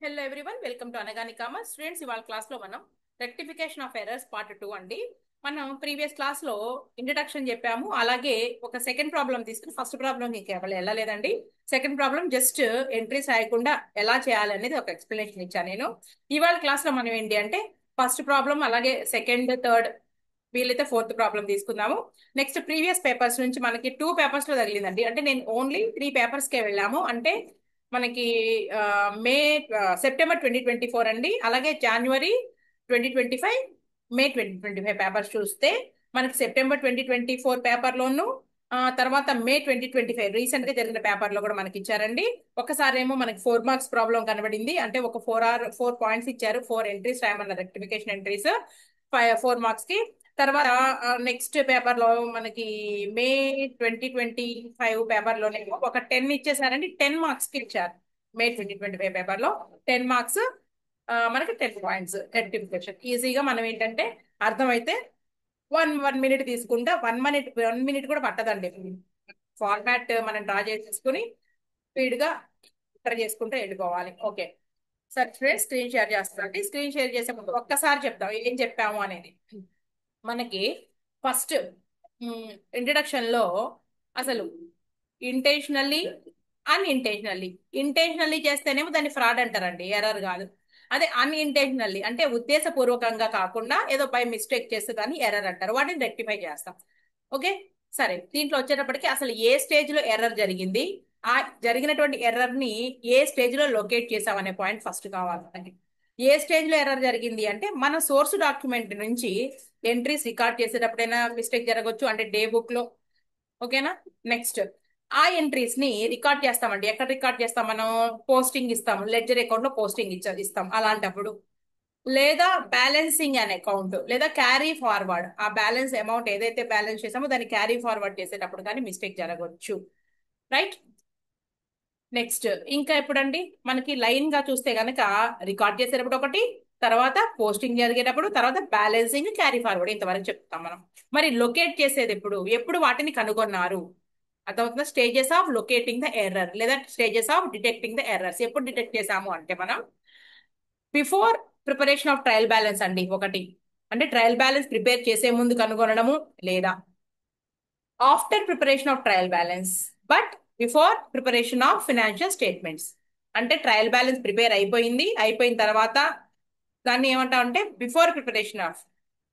Hello everyone, welcome to Anagani commerce. Students, ఇవాళ class లో మనం రెక్టిఫికేషన్ ఆఫ్ ఎర్రర్స్ పార్ట్ 2 అండి. మనం ప్రీవియస్ క్లాస్ లో ఇంట్రడక్షన్ చెప్పాము. అలాగే ఒక సెకండ్ ప్రాబ్లం తీసుకుని ఫస్ట్ ప్రాబ్లం వెళ్ళలేదండి. సెకండ్ ప్రాబ్లం జస్ట్ ఎంట్రీస్ రాయకుండా ఎలా చేయాలి అనేది ఒక ఎక్స్ప్లెనేషన్ ఇచ్చాను నేను. ఇవాళ క్లాస్ లో మనం ఏంటి అంటే ఫస్ట్ ప్రాబ్లం అలాగే సెకండ్ థర్డ్ వీలైతే ఫోర్త్ ప్రాబ్లం తీసుకుందాము. నెక్స్ట్ ప్రీవియస్ పేపర్స్ నుంచి మనకి 2 పేపర్స్ లో తగిలిందండి. అంటే నేను ఓన్లీ 3 పేపర్స్ కే వెళ్ళాము. అంటే మనకి ఆ, మే సెప్టెంబర్ 2024 అండి, అలాగే జనవరి 2025, మే 2025 పేపర్స్ చూస్తే మనకి సెప్టెంబర్ 2024 పేపర్లోను, తర్వాత మే 2025 రీసెంట్ గా జరిగిన పేపర్ లో కూడా మనకి ఇచ్చారండి. ఒకసారి ఏమో మనకి 4 మార్క్స్ ప్రాబ్లం కనబడింది. అంటే ఒక 4 పాయింట్స్ ఇచ్చారు, 4 ఎంట్రీస్ రాయమన్న రెక్టిఫికేషన్ ఎంట్రీస్ 4 మార్క్స్ కి. తర్వాత నెక్స్ట్ పేపర్ లో మనకి మే 2025 పేపర్ లోనేమో ఒక 10 ఇచ్చేసారండి. 10 మార్క్స్ కి ఇచ్చారు. మే 2025 పేపర్ లో 10 మార్క్స్, మనకి 10 పాయింట్స్ రెక్టిఫికేషన్. ఈజీగా మనం ఏంటంటే అర్థమైతే 1 మినిట్ తీసుకుంటే 1 మినిట్ కూడా పట్టదండి. ఫార్మాట్ మనం డ్రా చేసేసుకుని స్పీడ్ గా ప్రిపేర్ చేసుకుంటూ వెళ్ళిపోవాలి. ఓకే, సరే స్క్రీన్ షేర్ చేస్తానండి. స్క్రీన్ షేర్ చేసే ముందు ఒక్కసారి చెప్తాం ఏం చెప్పాము అనేది. మనకి ఫస్ట్ ఇంట్రడక్షన్ లో అసలు ఇంటెన్షనల్లీ అన్ఇంటెన్షనల్లీ, ఇంటెన్షనల్లీ చేస్తేనేమో దాన్ని ఫ్రాడ్ అంటారండి, ఎర్రర్ కాదు. అదే అన్ఇంటెన్షనల్లీ అంటే ఉద్దేశపూర్వకంగా కాకుండా ఏదో బై మిస్టేక్ చేస్తే దాన్ని ఎర్రర్ అంటారు. వాటిని రెక్టిఫై చేస్తాం. ఓకే, సరే దీంట్లో వచ్చేటప్పటికి అసలు ఏ స్టేజ్ లో ఎర్రర్ జరిగింది, ఆ జరిగినటువంటి ఎర్రర్ ని ఏ స్టేజ్ లో లొకేట్ చేసాం అనే పాయింట్ ఫస్ట్ కావాలి మనకి. ఏ స్టేజ్ లో ఎర్రర్ జరిగింది అంటే మన సోర్స్ డాక్యుమెంట్ నుంచి ఎంట్రీస్ రికార్డ్ చేసేటప్పుడైనా మిస్టేక్ జరగవచ్చు, అంటే డే బుక్ లో. ఓకేనా. నెక్స్ట్ ఆ ఎంట్రీస్ ని రికార్డ్ చేస్తామండి. ఎక్కడ రికార్డ్ చేస్తాం మనం? పోస్టింగ్ ఇస్తాం, లెడ్జర్ అకౌంట్ లో పోస్టింగ్ ఇస్తాం అలాంటప్పుడు. లేదా బ్యాలెన్సింగ్ అనే అకౌంట్, లేదా క్యారీ ఫార్వర్డ్, ఆ బ్యాలెన్స్ అమౌంట్ ఏదైతే బ్యాలెన్స్ చేసామో దాన్ని క్యారీ ఫార్వర్డ్ చేసేటప్పుడు కానీ మిస్టేక్ జరగవచ్చు. రైట్. నెక్స్ట్ ఇంకా ఎప్పుడండి మనకి లైన్ గా చూస్తే గనక రికార్డ్ చేసేటప్పుడు ఒకటి, తర్వాత పోస్టింగ్ జరిగేటప్పుడు, తర్వాత బ్యాలెన్సింగ్, క్యారీ ఫార్వర్డ్, ఇంతవరకు చెప్తాం మనం. మరి లొకేట్ చేసేది ఎప్పుడు, ఎప్పుడు వాటిని కనుగొన్నారు? అర్థమవుతుందా? Stages of locating the error లేదా stages of detecting the errors ఎప్పుడు డిటెక్ట్ చేసాము అంటే మనం before preparation of trial balance అండి ఒకటి. అంటే ట్రయల్ బ్యాలెన్స్ ప్రిపేర్ చేసే ముందు కనుగొనడము, లేదా after preparation of trial balance but before preparation of financial statements. అంటే ట్రయల్ బ్యాలెన్స్ ప్రిపేర్ అయిపోయిన తర్వాత దాన్ని ఏమంటామంటే before preparation of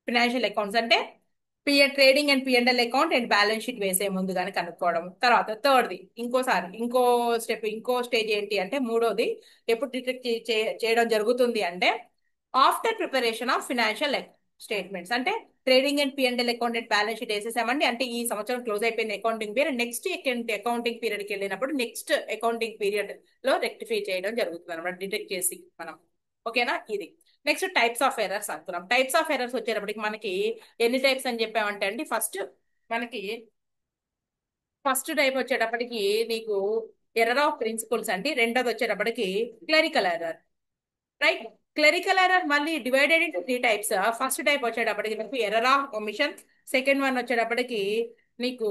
financial accounts. అంటే trading and P and L account and balance sheet వేసే ముందు కానీ కనుక్కోవడం. తర్వాత థర్డ్ది ఇంకో స్టెప్, ఇంకో స్టేజ్ ఏంటి అంటే మూడోది ఎప్పుడు డిటెక్ట్ చేయడం జరుగుతుంది అంటే after preparation of financial statements. అంటే trading and P and L account and balance sheet వేసేసామండి. అంటే ఈ సంవత్సరం క్లోజ్ అయిపోయిన accounting period, next accounting period కి వెళ్ళినప్పుడు నెక్స్ట్ అకౌంటింగ్ పీరియడ్ లో రెక్టిఫై చేయడం జరుగుతుంది అనమాట, డిటెక్ట్ చేసి మనం. ఓకేనా. ఇది నెక్స్ట్ టైప్స్ ఆఫ్ ఎర్రర్స్ అనుకున్నాం. టైప్స్ ఆఫ్ ఎర్రర్స్ వచ్చేటప్పటికి మనకి ఎన్ని టైప్స్ అని చెప్పామంటే అండి, మనకి ఫస్ట్ టైప్ వచ్చేటప్పటికి నీకు ఎర్రర్ ఆఫ్ ప్రిన్సిపల్స్ అండి. రెండోది వచ్చేటప్పటికి clerical error. Right. Clerical error మళ్ళీ divided into 3 types. First type వచ్చేటప్పటికి నీకు error of omission. Second one వచ్చేటప్పటికి నీకు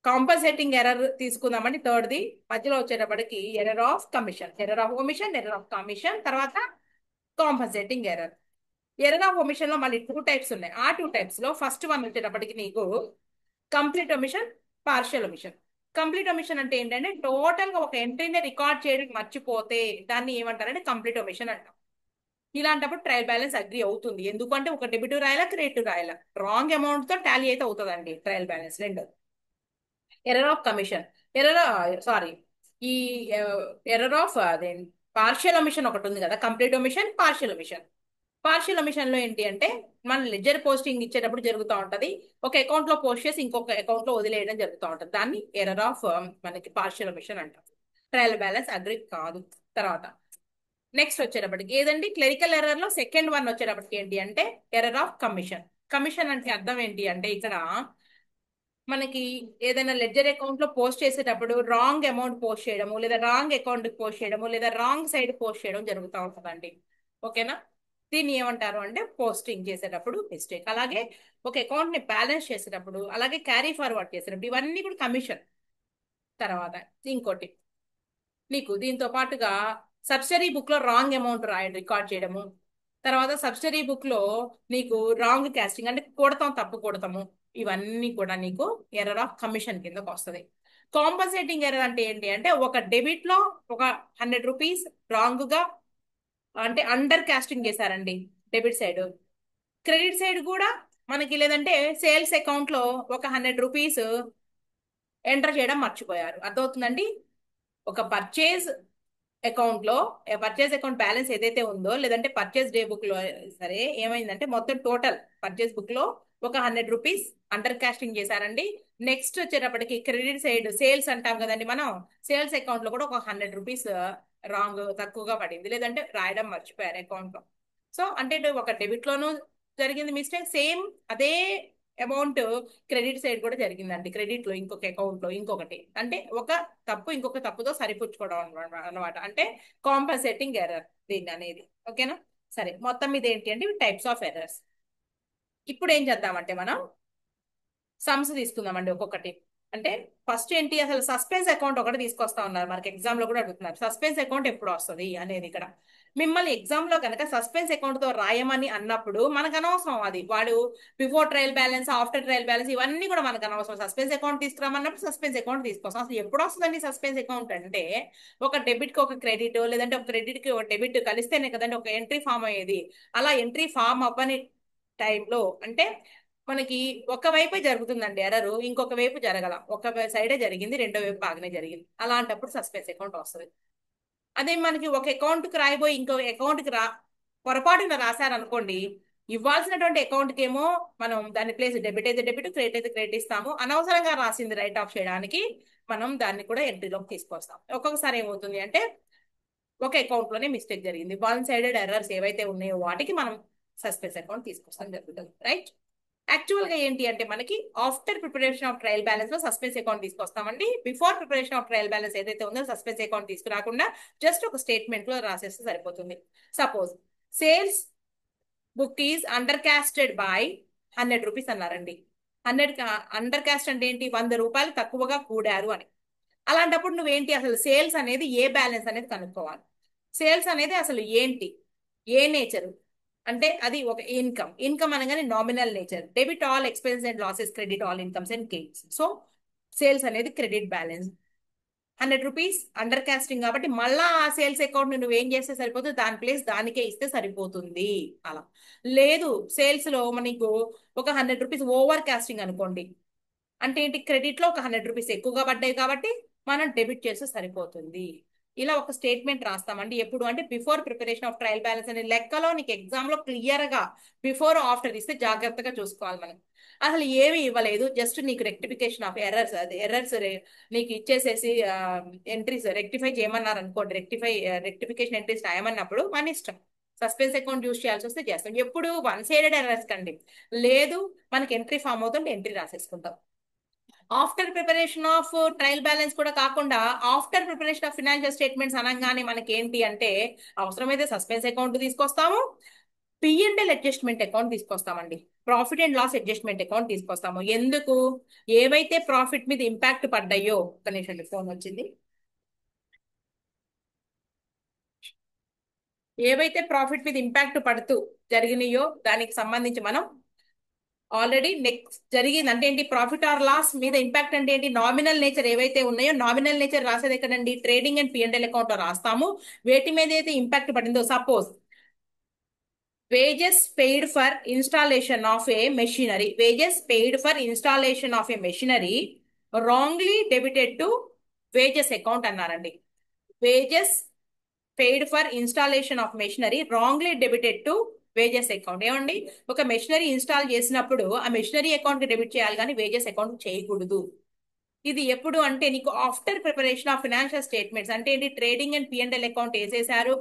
కాంపన్సేటింగ్ ఎర్రర్ తీసుకుందామండి. థర్డ్ది మధ్యలో వచ్చేటప్పటికి error of commission, error of omission, error of commission, తర్వాత compensating error. Error of omission లో మళ్ళీ 2 టైప్స్ ఉన్నాయి. ఆ 2 టైప్స్ లో ఫస్ట్ వన్ వచ్చేటప్పటికి నీకు complete omission, partial omission. Complete omission అంటే ఏంటంటే టోటల్ గా ఒక ఎంట్రీని రికార్డ్ చేయడం మర్చిపోతే దాన్ని ఏమంటారంటే కంప్లీట్ ఒమిషన్ అంటాం. ఇలాంటప్పుడు ట్రయల్ బ్యాలెన్స్ అగ్రి అవుతుంది. ఎందుకంటే ఒక డెబిట్ రాయాలా, క్రెడిట్ రాయాలా, రాంగ్ అమౌంట్ తో టాలీ అయితే అవుతుందండి ట్రయల్ బ్యాలెన్స్. రెండు error of commission, error sorry ఈ ఎర్రర్ ఆఫ్ అదే పార్షియల్ ఒమిషన్ ఒకటి ఉంది కదా, complete omission, partial omission. Partial omission లో ఏంటి అంటే మన లెడ్జర్ పోస్టింగ్ ఇచ్చేటప్పుడు జరుగుతూ ఉంటది, ఒక అకౌంట్ లో పోస్ట్ చేసి ఇంకొక అకౌంట్ లో వదిలేయడం జరుగుతూ ఉంటది. దాన్ని ఎర్రర్ ఆఫ్ మనకి పార్షియల్ ఒమిషన్ అంటాం. ట్రయల్ బ్యాలెన్స్ అగ్రి కాదు. తర్వాత నెక్స్ట్ వచ్చేటప్పటికి ఏదండి క్లరికల్ ఎర్రర్ లో సెకండ్ వన్ వచ్చేటప్పటికి ఏంటి అంటే ఎర్రర్ ఆఫ్ కమిషన్. కమిషన్ అంటే అర్థం ఏంటి అంటే ఇక్కడ మనకి ఏదైనా లెడ్జర్ అకౌంట్ లో పోస్ట్ చేసేటప్పుడు రాంగ్ అమౌంట్ పోస్ట్ చేయడము, లేదా రాంగ్ అకౌంట్ పోస్ట్ చేయడము, లేదా రాంగ్ సైడ్ పోస్ట్ చేయడం జరుగుతూ ఉంటుందండి. ఓకేనా. దీన్ని ఏమంటారు అంటే పోస్టింగ్ చేసేటప్పుడు మిస్టేక్. అలాగే ఒక అకౌంట్ ని బ్యాలెన్స్ చేసేటప్పుడు, అలాగే క్యారీ ఫార్వర్డ్ చేసేటప్పుడు ఇవన్నీ కూడా కమిషన్. తర్వాత ఇంకోటి నీకు దీంతో పాటుగా సబ్సిడరీ బుక్ లో రాంగ్ అమౌంట్ రికార్డ్ చేయడము, తర్వాత సబ్సిడరీ బుక్ లో నీకు రాంగ్ కాస్టింగ్ అంటే కూడతాం తప్పు కూడతాము, ఇవన్నీ కూడా నీకు ఎర్రర్ ఆఫ్ కమిషన్ కిందకు వస్తుంది. కాంపన్సేటింగ్ ఎర్రర్ అంటే ఏంటి అంటే ఒక డెబిట్ లో ఒక 100 రూపీస్ రాంగ్ గా అంటే అండర్ కాస్టింగ్ చేశారండి డెబిట్ సైడ్. క్రెడిట్ సైడ్ కూడా మనకి లేదంటే సేల్స్ అకౌంట్ లో ఒక 100 రూపీస్ ఎంటర్ చేయడం మర్చిపోయారు. అర్థమవుతుందండి? ఒక పర్చేజ్ అకౌంట్ బ్యాలెన్స్ ఏదైతే ఉందో లేదంటే పర్చేజ్ డే బుక్ లో సరే ఏమైందంటే మొత్తం టోటల్ పర్చేజ్ బుక్ లో ఒక 100 రూపీస్ అండర్ కాస్టింగ్ చేశారండి. నెక్స్ట్ వచ్చేటప్పటికి క్రెడిట్ సైడ్ సేల్స్ అంటాం కదండి మనం, సేల్స్ అకౌంట్ లో కూడా ఒక 100 రూపీస్ రాంగ్ తక్కువగా పడింది, లేదంటే రాయడం మర్చిపోయారు అకౌంట్ లో. సో అంటే ఇటు ఒక డెబిట్ లోను జరిగింది మిస్టేక్, సేమ్ అదే అమౌంట్ క్రెడిట్ సైడ్ కూడా జరిగిందండి. క్రెడిట్ లో ఇంకొక అకౌంట్ లో ఇంకొకటి అంటే ఒక తప్పు ఇంకొక తప్పుతో సరిపుచ్చుకోవడం అనమాట. అంటే కాంపన్సేటింగ్ ఎర్రర్ దీన్ని అనేది. ఓకేనా? సరే, మొత్తం మీద ఏంటి అంటే టైప్స్ ఆఫ్ ఎర్రర్స్. ఇప్పుడు ఏం చేద్దామంటే మనం సమ్స్ తీసుకుందామండి ఒక్కొక్కటి. అంటే ఫస్ట్ ఏంటి, అసలు సస్పెన్స్ అకౌంట్ ఒకటి తీసుకొస్తా ఉన్నారు మనకి ఎగ్జామ్ లో కూడా అడుగుతున్నారు. సస్పెన్స్ అకౌంట్ ఎప్పుడు వస్తుంది అనేది ఇక్కడ మిమ్మల్ని ఎగ్జామ్ లో కనుక సస్పెన్స్ అకౌంట్ తో రాయమని అన్నప్పుడు మనకు అనవసరం అది, వాడు before trial balance after trial balance ఇవన్నీ కూడా మనకు అనవసరం. సస్పెన్స్ అకౌంట్ తీసుకురామన్నప్పుడు సస్పెన్స్ అకౌంట్ తీసుకొస్తాం. అసలు ఎప్పుడు వస్తుందండి సస్పెన్స్ అకౌంట్ అంటే ఒక డెబిట్ కి ఒక క్రెడిట్ లేదంటే ఒక క్రెడిట్ కి ఒక డెబిట్ కలిస్తేనే కదండి ఒక ఎంట్రీ ఫామ్ అయ్యేది. అలా ఎంట్రీ ఫామ్ అవ్వని టైంలో అంటే మనకి ఒక వైపే జరుగుతుందండి ఎర్రర్, ఇంకొక వైపు జరగల, ఒక సైడే జరిగింది, రెండో వైపు బాగానే జరిగింది, అలాంటప్పుడు సస్పెన్స్ అకౌంట్ వస్తుంది. అదే మనకి ఒక అకౌంట్ కి రాయిపోయి ఇంకో అకౌంట్ కి పొరపాటున రాశారనుకోండి, ఇవ్వాల్సినటువంటి అకౌంట్ కి ఏమో మనం దాని ప్లేస్ డెబిట్ అయితే డెబిట్, క్రెడిట్ అయితే క్రెడిట్ ఇస్తాము. అనవసరంగా రాసింది రైట్ ఆఫ్ చేయడానికి మనం దాన్ని కూడా ఎంట్రీలోకి తీసుకొస్తాం. ఒక్కొక్కసారి ఏమవుతుంది అంటే ఒక అకౌంట్ లోనే మిస్టేక్ జరిగింది, వన్ సైడెడ్ ఎర్రర్స్ ఏవైతే ఉన్నాయో వాటికి మనం సస్పెన్స్ అకౌంట్ తీసుకొస్తాం జరుగుతుంది. రైట్? యాక్చువల్ గా ఏంటి అంటే మనకి after preparation of trial balance లో సస్పెన్స్ అకౌంట్ తీసుకొస్తామండి. Before preparation of trial balance ఏదైతే ఉందో సస్పెన్స్ అకౌంట్ తీసుకురాకుండా జస్ట్ ఒక స్టేట్మెంట్ లో రాసేస్తే సరిపోతుంది. Suppose sales book is under casted by 100 rupees అన్నారండి. 100 అండర్ కాస్ట్ అంటే ఏంటి, 100 రూపాయలు తక్కువగా కూడారు అని. అలాంటప్పుడు నువ్వేంటి, అసలు సేల్స్ అనేది ఏ బ్యాలెన్స్ అనేది కనుక్కోవాలి. సేల్స్ అనేది అసలు ఏంటి, ఏ నేచర్ అంటే అది ఒక ఇన్కమ్. ఇన్కమ్ అనగానే nominal nature. Debit all expense and losses, credit all incomes and gains. So sales అనేది credit balance. 100 rupees under casting కాబట్టి మళ్ళా ఆ సేల్స్ అకౌంట్ నువ్వు ఏం చేస్తే సరిపోతుంది, దాని ప్లేస్ దానికే ఇస్తే సరిపోతుంది. అలా లేదు, సేల్స్ లో మనకు ఒక 100 రూపీస్ ఓవర్ కాస్టింగ్ అనుకోండి, అంటే ఏంటి, క్రెడిట్ లో ఒక 100 రూపీస్ ఎక్కువగా పడ్డాయి కాబట్టి మనం డెబిట్ చేస్తే సరిపోతుంది. ఇలా ఒక స్టేట్మెంట్ రాస్తామండి. ఎప్పుడు అంటే before preparation of trial balance అనే లెక్కలో నీకు ఎగ్జామ్ లో క్లియర్ గా బిఫోర్ ఆఫ్టర్ ఇస్తే జాగ్రత్తగా చూసుకోవాలి మనం. అసలు ఏమి ఇవ్వలేదు, జస్ట్ నీకు రెక్టిఫికేషన్ ఆఫ్ ఎర్రర్స్, అది ఎర్రర్స్ నీకు ఇచ్చేసేసి ఎంట్రీస్ రెక్టిఫై చేయమన్నారు అనుకోండి, రెక్టిఫికేషన్ ఎంట్రీస్ రాయమన్నప్పుడు మన ఇష్టం. సస్పెన్స్ అకౌంట్ యూస్ చేయాల్సి వస్తే చేస్తాం. ఎప్పుడు వన్ సైడెడ్ ఎర్రర్స్ కండి. లేదు, మనకి ఎంట్రీ ఫామ్ అవుతుంటే ఎంట్రీ రాసేసుకుంటాం. After preparation of trial balance కూడా కాకుండా after preparation of financial statements అనగానే మనకి ఏంటి అంటే అవసరమైతే సస్పెన్స్ అకౌంట్ తీసుకొస్తాము, పిఎంఎల్ అడ్జస్ట్మెంట్ అకౌంట్ తీసుకొస్తామండి, profit and loss adjustment account తీసుకొస్తాము. ఎందుకు? ఏవైతే ప్రాఫిట్ మీద ఇంపాక్ట్ పడ్డాయో, ఒక నిమిషం ఫోన్ వచ్చింది, ఏవైతే ప్రాఫిట్ మీద ఇంపాక్ట్ పడుతూ జరిగినాయో దానికి సంబంధించి మనం ఆల్రెడీ నెక్స్ట్ జరిగింది అంటే ఏంటి, ప్రాఫిట్ ఆర్ లాస్ మీద ఇంపాక్ట్ అంటే ఏంటి, నామినల్ నేచర్ ఏవైతే ఉన్నాయో నామినల్ నేచర్ రాసేది ఎక్కడండి, ట్రేడింగ్ అండ్ పిఎంఎల్ అకౌంట్ లో రాస్తాము. వేటి మీద అయితే ఇంపాక్ట్ పడిందో, suppose wages paid for installation of a machinery, wages paid for installation of a machinery wrongly debited to wages account అన్నారండి. Wages paid for installation of machinery wrongly debited to wages account. ఏమండి, ఒక machinery install చేసినప్పుడు ఆ machinery account కి debit చేయాలి కానీ wages account చేయకూడదు. ఇది ఎప్పుడు అంటే నీకు after preparation of financial statements అంటే ఏంటి, ట్రేడింగ్ అండ్ పిఎంఎల్ అకౌంట్ వేసేసారు,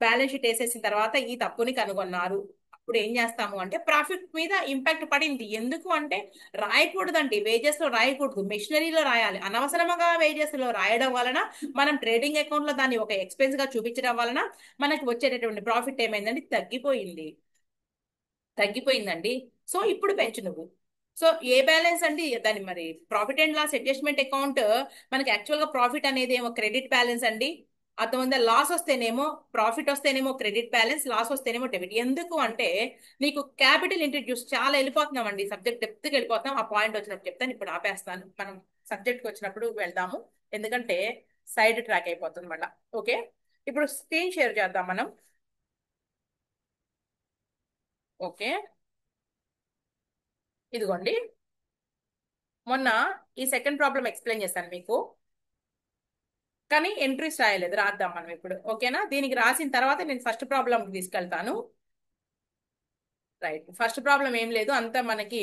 బ్యాలెన్స్ షీట్ వేసేసిన తర్వాత ఈ తప్పుని కనుగొన్నారు. అప్పుడు ఏం చేస్తాము అంటే ప్రాఫిట్ మీద ఇంపాక్ట్ పడింది, ఎందుకు అంటే రాయకూడదండి, వేజెస్ లో రాయకూడదు, మెషినరీలో రాయాలి. అనవసరంగా వేజెస్ లో రాయడం వలన మనం ట్రేడింగ్ అకౌంట్ లో దాన్ని ఒక ఎక్స్పెన్స్ గా చూపించడం వలన మనకి వచ్చేటటువంటి ప్రాఫిట్ ఏమైందండి, తగ్గిపోయిందండి. సో ఇప్పుడు పెంచు నువ్వు. సో ఏ బ్యాలెన్స్ అండి దాని, మరి profit and loss adjustment account మనకి యాక్చువల్ గా ప్రాఫిట్ అనేది ఏమో క్రెడిట్ బ్యాలెన్స్ అండి, అర్థమైందా? లాస్ వస్తేనేమో ప్రాఫిట్, వస్తేనేమో క్రెడిట్ బ్యాలెన్స్, లాస్ వస్తేనేమో డెబిట్. ఎందుకు అంటే నీకు క్యాపిటల్ ఇంట్రడ్యూస్ చాలా వెళ్ళిపోతున్నాం అండి, సబ్జెక్ట్ డెప్త్కి వెళ్ళిపోతాం. ఆ పాయింట్ వచ్చినప్పుడు చెప్తాను, ఇప్పుడు ఆపేస్తాను. మనం సబ్జెక్ట్కి వచ్చినప్పుడు వెళ్దాము, ఎందుకంటే సైడ్ ట్రాక్ అయిపోతుంది మళ్ళా. ఓకే, ఇప్పుడు స్క్రీన్ షేర్ చేద్దాం మనం. ఓకే, ఇదిగోండి. మొన్న ఈ సెకండ్ ప్రాబ్లం ఎక్స్ప్లెయిన్ చేశాను మీకు, కానీ ఎంట్రీస్ రాయలేదు. రాద్దాం మనం ఇప్పుడు. ఓకేనా? దీనికి రాసిన తర్వాత నేను ఫస్ట్ ప్రాబ్లంకి తీసుకెళ్తాను. రైట్, ఫస్ట్ ప్రాబ్లం ఏం లేదు, అంతా మనకి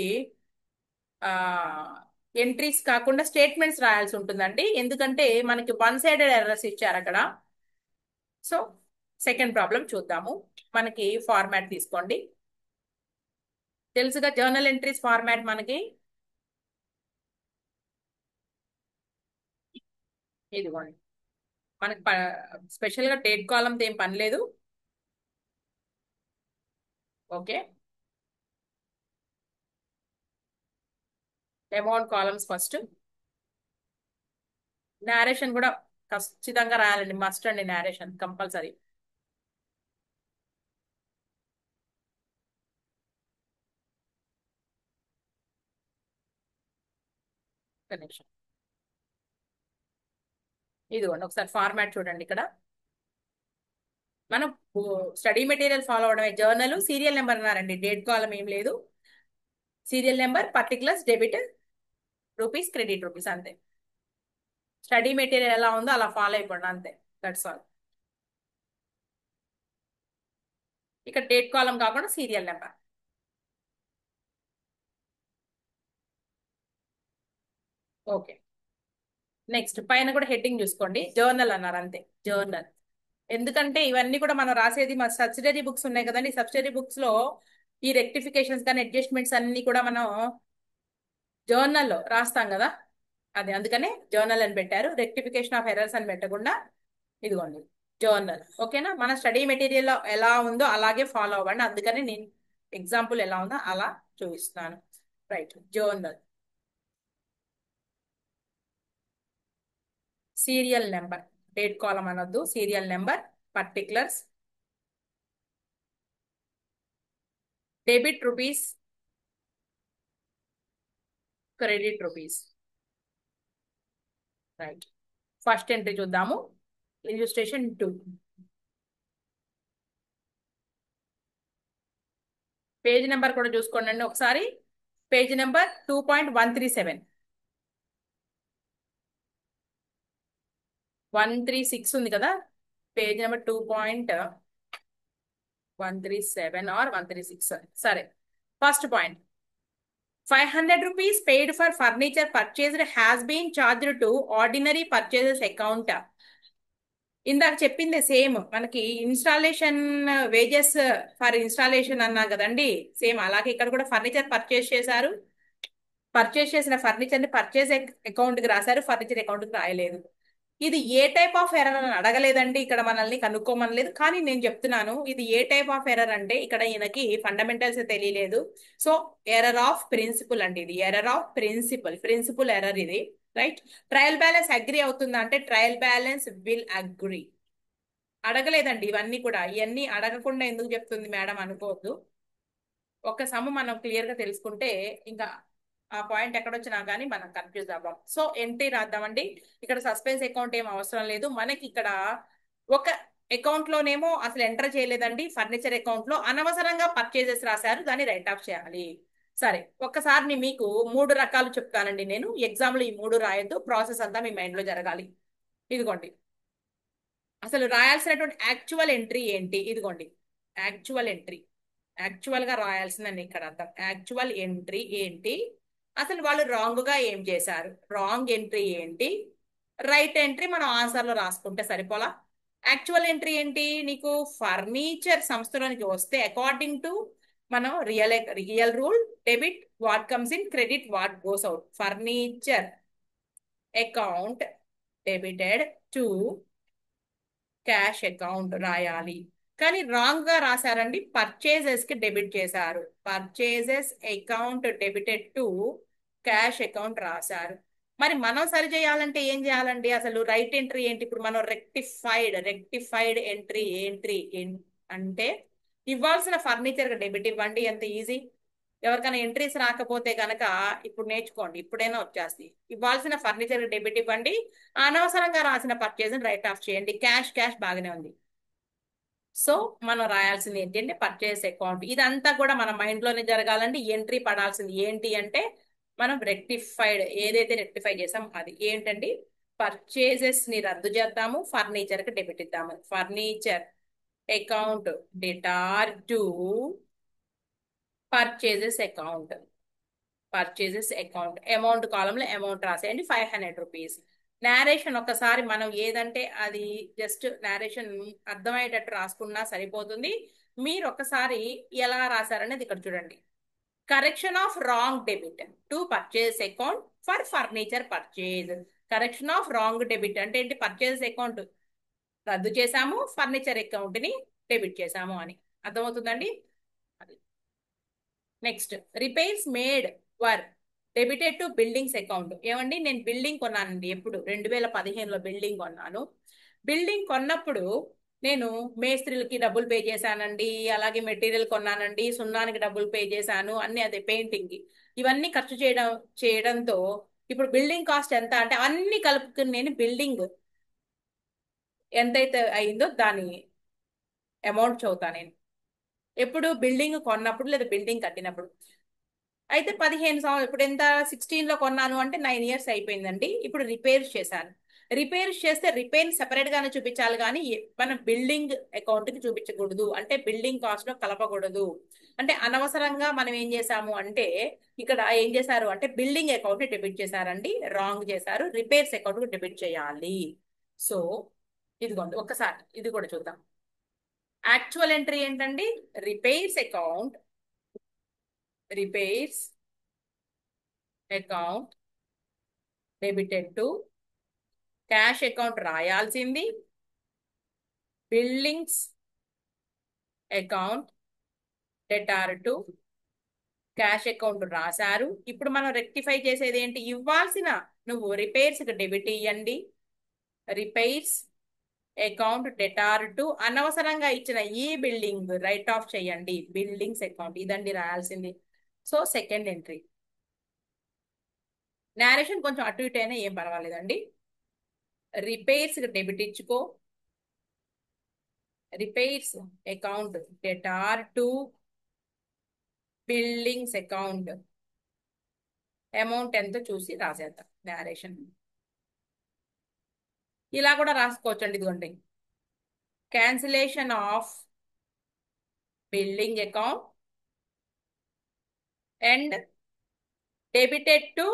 ఎంట్రీస్ కాకుండా స్టేట్మెంట్స్ రాయాల్సి ఉంటుందండి, ఎందుకంటే మనకి వన్ సైడెడ్ ఎర్రర్స్ ఇచ్చారు అక్కడ. సో సెకండ్ ప్రాబ్లం చూద్దాము. మనకి ఫార్మాట్ తీసుకోండి, తెలుసుగా జర్నల్ ఎంట్రీస్ ఫార్మాట్ మనకి. ఇదిగోండి, మనకి స్పెషల్ గా డేట్ కాలం ఏం పని లేదు. Okay, amount columns first. Narration కూడా ఖచ్చితంగా రాయాలండి, మస్ట్ అండి, నేరేషన్ కంపల్సరీ. నిమిషం, ఇదిగోండి ఒకసారి ఫార్మాట్ చూడండి ఇక్కడ. మనం స్టడీ మెటీరియల్ ఫాలో అవడమే. జర్నల్ సీరియల్ నెంబర్ అన్నారండి, డేట్ కాలం ఏం లేదు. Serial number, particulars, debit rupees, credit rupees, అంతే. స్టడీ మెటీరియల్ ఎలా ఉందో అలా ఫాలో అయిపోండి, అంతే. That's all. ఇక్కడ డేట్ కాలం కాకుండా సీరియల్ నెంబర్. ఓకే, నెక్స్ట్ పైన కూడా హెడ్డింగ్ చూసుకోండి, జర్నల్ అన్నారు, అంతే. జర్నల్. ఎందుకంటే ఇవన్నీ కూడా మనం రాసేది మా సబ్సిడరీ బుక్స్ ఉన్నాయి కదండి, సబ్సిడరీ బుక్స్ లో ఈ రెక్టిఫికేషన్స్ కానీ అడ్జస్ట్మెంట్స్ అన్ని కూడా మనం జర్నల్లో రాస్తాం కదా. అది అందుకనే జర్నల్ అని పెట్టారు, రెక్టిఫికేషన్ ఆఫ్ ఎర్రర్స్ అని పెట్టకుండా. ఇదిగోండి జర్నల్. ఓకేనా? మన స్టడీ మెటీరియల్ ఎలా ఉందో అలాగే ఫాలో అవ్వండి, అందుకని నేను ఎగ్జాంపుల్ ఎలా ఉందో అలా చూపిస్తున్నాను. Right, journal. Serial number, date column అనొద్దు, serial number, particulars, debit rupees, credit rupees. Right, first entry చూద్దాము. ఇల్లుస్ట్రేషన్ 2. పేజ్ నెంబర్ కూడా చూసుకోండి ఒకసారి. Page number 2.137. 136 ఉంది కదా, పేజ్ నెంబర్ 2.137 ఆర్ 136. సరే, first point. 500 rupees paid for furniture purchased has been charged to ordinary purchases account. ఇందాక చెప్పింది same, మనకి ఇన్స్టాలేషన్ వేజెస్ ఫర్ ఇన్స్టాలేషన్ అన్నా కదండి, సేమ్ అలాగే ఇక్కడ కూడా ఫర్నిచర్ పర్చేస్ చేశారు. పర్చేస్ చేసిన ఫర్నిచర్ ని పర్చేస్ అకౌంట్ కి రాశారు, ఫర్నిచర్ అకౌంట్ కి రాయలేదు. ఇది ఏ టైప్ ఆఫ్ ఎర్రర్ అని అడగలేదండి, ఇక్కడ మనల్ని కనుక్కోమనలేదు. కానీ నేను చెప్తున్నాను ఇది ఏ టైప్ ఆఫ్ ఎర్రర్ అంటే, ఇక్కడ ఈయనకి ఫండమెంటల్స్ తెలియలేదు. సో ఎర్రర్ ఆఫ్ ప్రిన్సిపల్ అండి, ఇది ఎర్రర్ ఆఫ్ ప్రిన్సిపల్ ఎర్రర్ ఇది. రైట్, ట్రయల్ బ్యాలెన్స్ అగ్రి అవుతుందా అంటే ట్రయల్ బ్యాలెన్స్ విల్ అగ్రి. అడగలేదండి ఇవన్నీ కూడా, ఇవన్నీ అడగకుండా ఎందుకు చెప్తుంది మేడం అనుకోవద్దు. ఒక సమ్ మనం క్లియర్ గా తెలుసుకుంటే ఇంకా ఆ పాయింట్ ఎక్కడొచ్చినా కానీ మనం కన్ఫ్యూజ్ అవ్వం. సో ఎంట్రీ రాద్దామండి. ఇక్కడ సస్పెన్స్ అకౌంట్ ఏం అవసరం లేదు మనకి. ఇక్కడ ఒక అకౌంట్ లోనేమో అసలు ఎంటర్ చేయలేదండి, ఫర్నిచర్ అకౌంట్ లో అనవసరంగా పర్చేజెస్ రాశారు, దాన్ని రైట్ ఆఫ్ చేయాలి. సరే, ఒక్కసారి మీకు 3 రకాలు చెప్తానండి నేను, ఎగ్జామ్ లో ఈ 3 రాయొద్దు, ప్రాసెస్ అంతా మీ మైండ్ లో జరగాలి. ఇదిగోండి, అసలు రాయాల్సినటువంటి యాక్చువల్ ఎంట్రీ ఏంటి? ఇదిగోండి యాక్చువల్ ఎంట్రీ. యాక్చువల్ గా రాయాల్సిందని ఇక్కడ అర్థం. యాక్చువల్ ఎంట్రీ ఏంటి, అసలు వాళ్ళు రాంగ్ గా ఏం చేశారు, రాంగ్ ఎంట్రీ ఏంటి, రైట్ ఎంట్రీ మనం ఆన్సర్ లో రాసుకుంటే సరిపోలా. యాక్చువల్ ఎంట్రీ ఏంటి, నీకు ఫర్నిచర్ సంస్థలోనికి వస్తే అకార్డింగ్ టు మనం real rule, debit what comes in, credit what goes out. Furniture account debited to cash account రాయాలి. కానీ రాంగ్ గా రాశారండి, పర్చేజెస్ కి డెబిట్ చేశారు. Purchases account debited to cash account రాశారు. మరి మనం సరి చేయాలంటే ఏం చేయాలండి? అసలు రైట్ ఎంట్రీ ఏంటి? ఇప్పుడు మనం రెక్టిఫైడ్ ఎంట్రీ అంటే ఇవ్వాల్సిన ఫర్నిచర్ డెబిట్ ఇవ్వండి. ఎంత ఈజీ. ఎవరికైనా ఎంట్రీస్ రాకపోతే గనక ఇప్పుడు నేర్చుకోండి, ఇప్పుడైనా వచ్చేస్తాయి. ఇవ్వాల్సిన ఫర్నిచర్ డెబిట్ ఇవ్వండి, అనవసరంగా రాసిన పర్చేజ్ రైట్ ఆఫ్ చేయండి. క్యాష్ బాగానే ఉంది. సో మనం రాయాల్సింది ఏంటి అంటే పర్చేస్ అకౌంట్. ఇదంతా కూడా మన మైండ్ లోనే జరగాలండి. ఎంట్రీ పడాల్సింది ఏంటి అంటే మనం ఏదైతే రెక్టిఫై చేసాం అది ఏంటండి? పర్చేజెస్ ని రద్దు చేద్దాము, ఫర్నిచర్ కి డెబిట్ ఇద్దాము. Furniture account debtor to purchases account. Amount కాలంలో అమౌంట్ రాసేయండి, 500 రూపీస్. నేరేషన్ ఒక్కసారి మనం ఏదంటే అది జస్ట్ నేరేషన్ అర్థమయ్యేటట్టు రాసుకున్నా సరిపోతుంది. మీరు ఒక్కసారి ఎలా రాశారనేది ఇక్కడ చూడండి. Correction of wrong debit to purchase account for furniture purchase. Correction of wrong debit అంటే ఏంటి? పర్చేస్ అకౌంట్ రద్దు చేశాము, ఫర్నిచర్ అకౌంట్ ని డెబిట్ చేశాము అని అర్థమవుతుందండి. Next, repairs made were debited to buildings account. ఏమండి, నేను బిల్డింగ్ కొన్నానండి. ఎప్పుడు? 2015లో బిల్డింగ్ కొన్నాను. బిల్డింగ్ కొన్నప్పుడు నేను మేస్త్రీలకి డబ్బులు పే చేశానండి, అలాగే మెటీరియల్ కొన్నానండి, సున్నానికి డబ్బులు పే చేశాను, అన్ని అదే పెయింటింగ్ కి. ఇవన్నీ ఖర్చు చేయడంతో ఇప్పుడు బిల్డింగ్ కాస్ట్ ఎంత అంటే అన్ని కలుపుకుని నేను బిల్డింగ్ ఎంతైతే అయిందో దాని అమౌంట్ చదువుతాను నేను. ఎప్పుడు? బిల్డింగ్ కొన్నప్పుడు లేదా బిల్డింగ్ కట్టినప్పుడు. అయితే 15 సంవత్సరాలు, ఇప్పుడు ఎంత? 16లో కొన్నాను అంటే 9 ఇయర్స్ అయిపోయిందండి. ఇప్పుడు రిపేర్స్ చేశాను. రిపేర్స్ చేస్తే రిపేర్ సెపరేట్ గానే చూపించాలి, కానీ మనం బిల్డింగ్ అకౌంట్ కి చూపించకూడదు. అంటే బిల్డింగ్ కాస్ట్ లో కలపకూడదు. అంటే అనవసరంగా మనం ఏం చేసాము అంటే ఇక్కడ ఏం చేశారు అంటే బిల్డింగ్ అకౌంట్ ని డెబిట్ చేశారండి, రాంగ్ చేశారు. రిపేర్స్ అకౌంట్ కి డెబిట్ చేయాలి. సో ఇదిగోండి, ఒక్కసారి ఇది కూడా చూద్దాం. యాక్చువల్ ఎంట్రీ ఏంటండి? Repairs account repairs account debited to cash account రాయాల్సింది, buildings account debtor to cash account రాశారు. ఇప్పుడు మనం రెక్టిఫై చేసేది ఏంటి? ఇవ్వాల్సిన నువ్వు రిపేర్స్ కి డెబిట్ ఇవ్వండి, రిపేర్స్ అకౌంట్ డెటార్ టు అనవసరంగా ఇచ్చిన ఈ బిల్డింగ్ రైట్ ఆఫ్ చేయండి, బిల్డింగ్స్ అకౌంట్. ఇదండి రాయాల్సింది. So second entry. నేరేషన్ కొంచెం అటు ఇటు అయినా ఏం పర్వాలేదండి. రిపేర్స్ డెబిట్ ఇచ్చుకో, repairs account debtor to buildings account. Amount ఎంతో చూసి రాసేద్దాం నేరేషన్. ఇలా కూడా రాసుకోవచ్చు అండి. ఇదిగోండి, cancellation of building account and debited to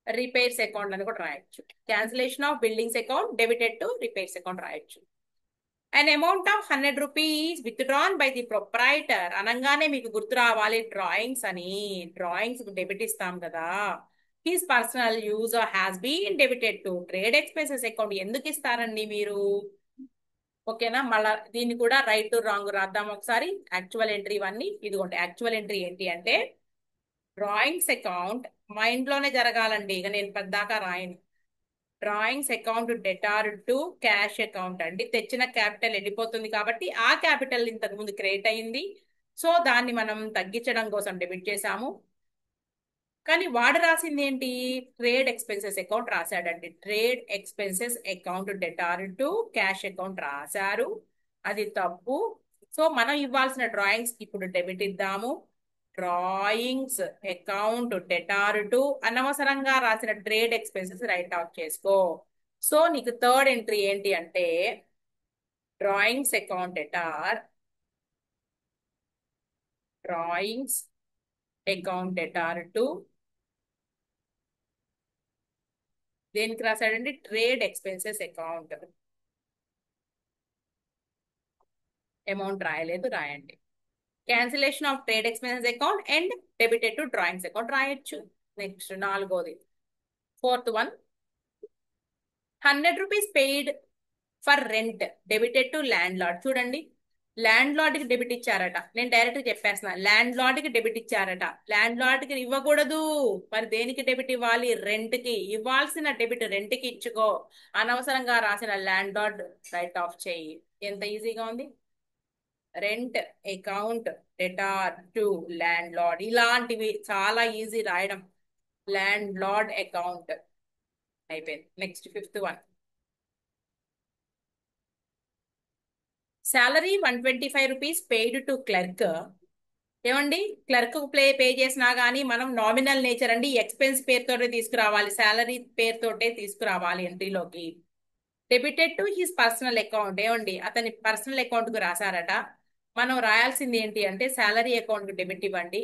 repairs account అని కూడా రాయొచ్చు. Cancellation of buildings account debited to repairs account రాయొచ్చు. An amount of 100 rupees withdrawn by the proprietor అనగానే మీకు గుర్తు రావాలి డ్రాయింగ్స్ అని. డ్రాయింగ్స్ డెబిట్ ఇస్తాం కదా. His personal use has been debited to trade expenses account. ఎందుకు ఇస్తారండి మీరు? ఓకేనా? మళ్ళా దీన్ని కూడా రైట్ టు రాంగ్ రాద్దాం ఒకసారి. యాక్చువల్ ఎంట్రీ ఇవన్నీ. ఇదిగోండి, యాక్చువల్ ఎంట్రీ ఏంటి అంటే డ్రాయింగ్స్ అకౌంట్ మైండ్ లోనే జరగాలండి, ఇక నేను పెద్దాకా రాయను. Drawings account debtor to cash account అండి. తెచ్చిన క్యాపిటల్ వెళ్ళిపోతుంది కాబట్టి ఆ క్యాపిటల్ ఇంతకు ముందు క్రియేట్ అయింది. సో దాన్ని మనం తగ్గించడం కోసం డెబిట్ చేశాము. కానీ వాడు రాసింది ఏంటి? ట్రేడ్ ఎక్స్పెన్సెస్ అకౌంట్ రాశాడండి. Trade expenses account debtor to cash account రాశారు, అది తప్పు. సో మనం ఇవ్వాల్సిన డ్రాయింగ్స్ ఇప్పుడు డెబిట్ ఇద్దాము. డ్రాయింగ్స్ అకౌంట్ డెటార్ టు అనవసరంగా రాసిన ట్రేడ్ ఎక్స్పెన్సెస్ రైట్ ఆఫ్ చేసుకో. సో నీకు థర్డ్ ఎంట్రీ ఏంటి అంటే drawings account debtor, drawings account debtor to దేనికి రాశాడండి? Trade expenses account. అమౌంట్ రాయలేదు, రాయండి. Cancellation of trade expenses account and debited to drawings account రాయొచ్చు. నెక్స్ట్ నాలుగోది, fourth one, 100 rupees paid for rent debited to landlord. చూడండి, landlord కి debit ఇచ్చారట. నేను డైరెక్ట్ చెప్పేస్తున్నా, ల్యాండ్ లార్డ్ కి డెబిట్ ఇచ్చారట. ల్యాండ్ లార్డ్ కి ఇవ్వకూడదు. మరి దేనికి డెబిట్ ఇవ్వాలి? రెంట్ కి. ఇవ్వాల్సిన డెబిట్ రెంట్ కి ఇచ్చుకో. అనవసరంగా రాసిన ల్యాండ్ లార్డ్ రైట్ ఆఫ్ చేయి. ఎంత ఈజీగా ఉంది. Rent account debtor to landlord, ఇలాంటివి చాలా ఈజీ రాయడం. ల్యాండ్ లార్డ్ అకౌంట్ అయిపోయింది. Next fifth one. Salary 125 rupees paid to clerk. ఏమండి, క్లర్క్ పే చేసినా గానీ మనం నామినల్ నేచర్ అండి, ఎక్స్పెన్స్ పేరుతోటే తీసుకురావాలి, శాలరీ పేరుతోటే తీసుకురావాలి ఎంట్రీలోకి. Debited to his personal account. ఏమండి, అతని పర్సనల్ అకౌంట్ కు రాశారట. మనం రాయాల్సింది ఏంటి అంటే శాలరీ అకౌంట్ కు డెబిట్ ఇవ్వండి.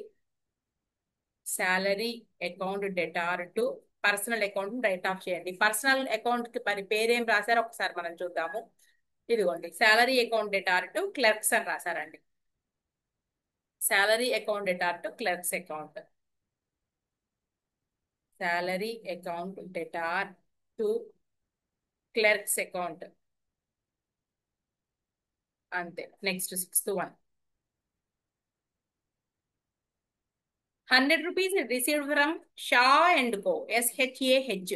Salary account debtor to personal account write off చేయండి. పర్సనల్ అకౌంట్ కి మరి పేరేం రాశారో ఒకసారి మనం చూద్దాము. ఇదిగోండి, salary account debtor to clerks అని రాశారండి. Salary account debtor to clerks account. Salary account debtor to clerks account. అంతే. Next sixth one. 100 rupees received from Shaw and Co. SHAH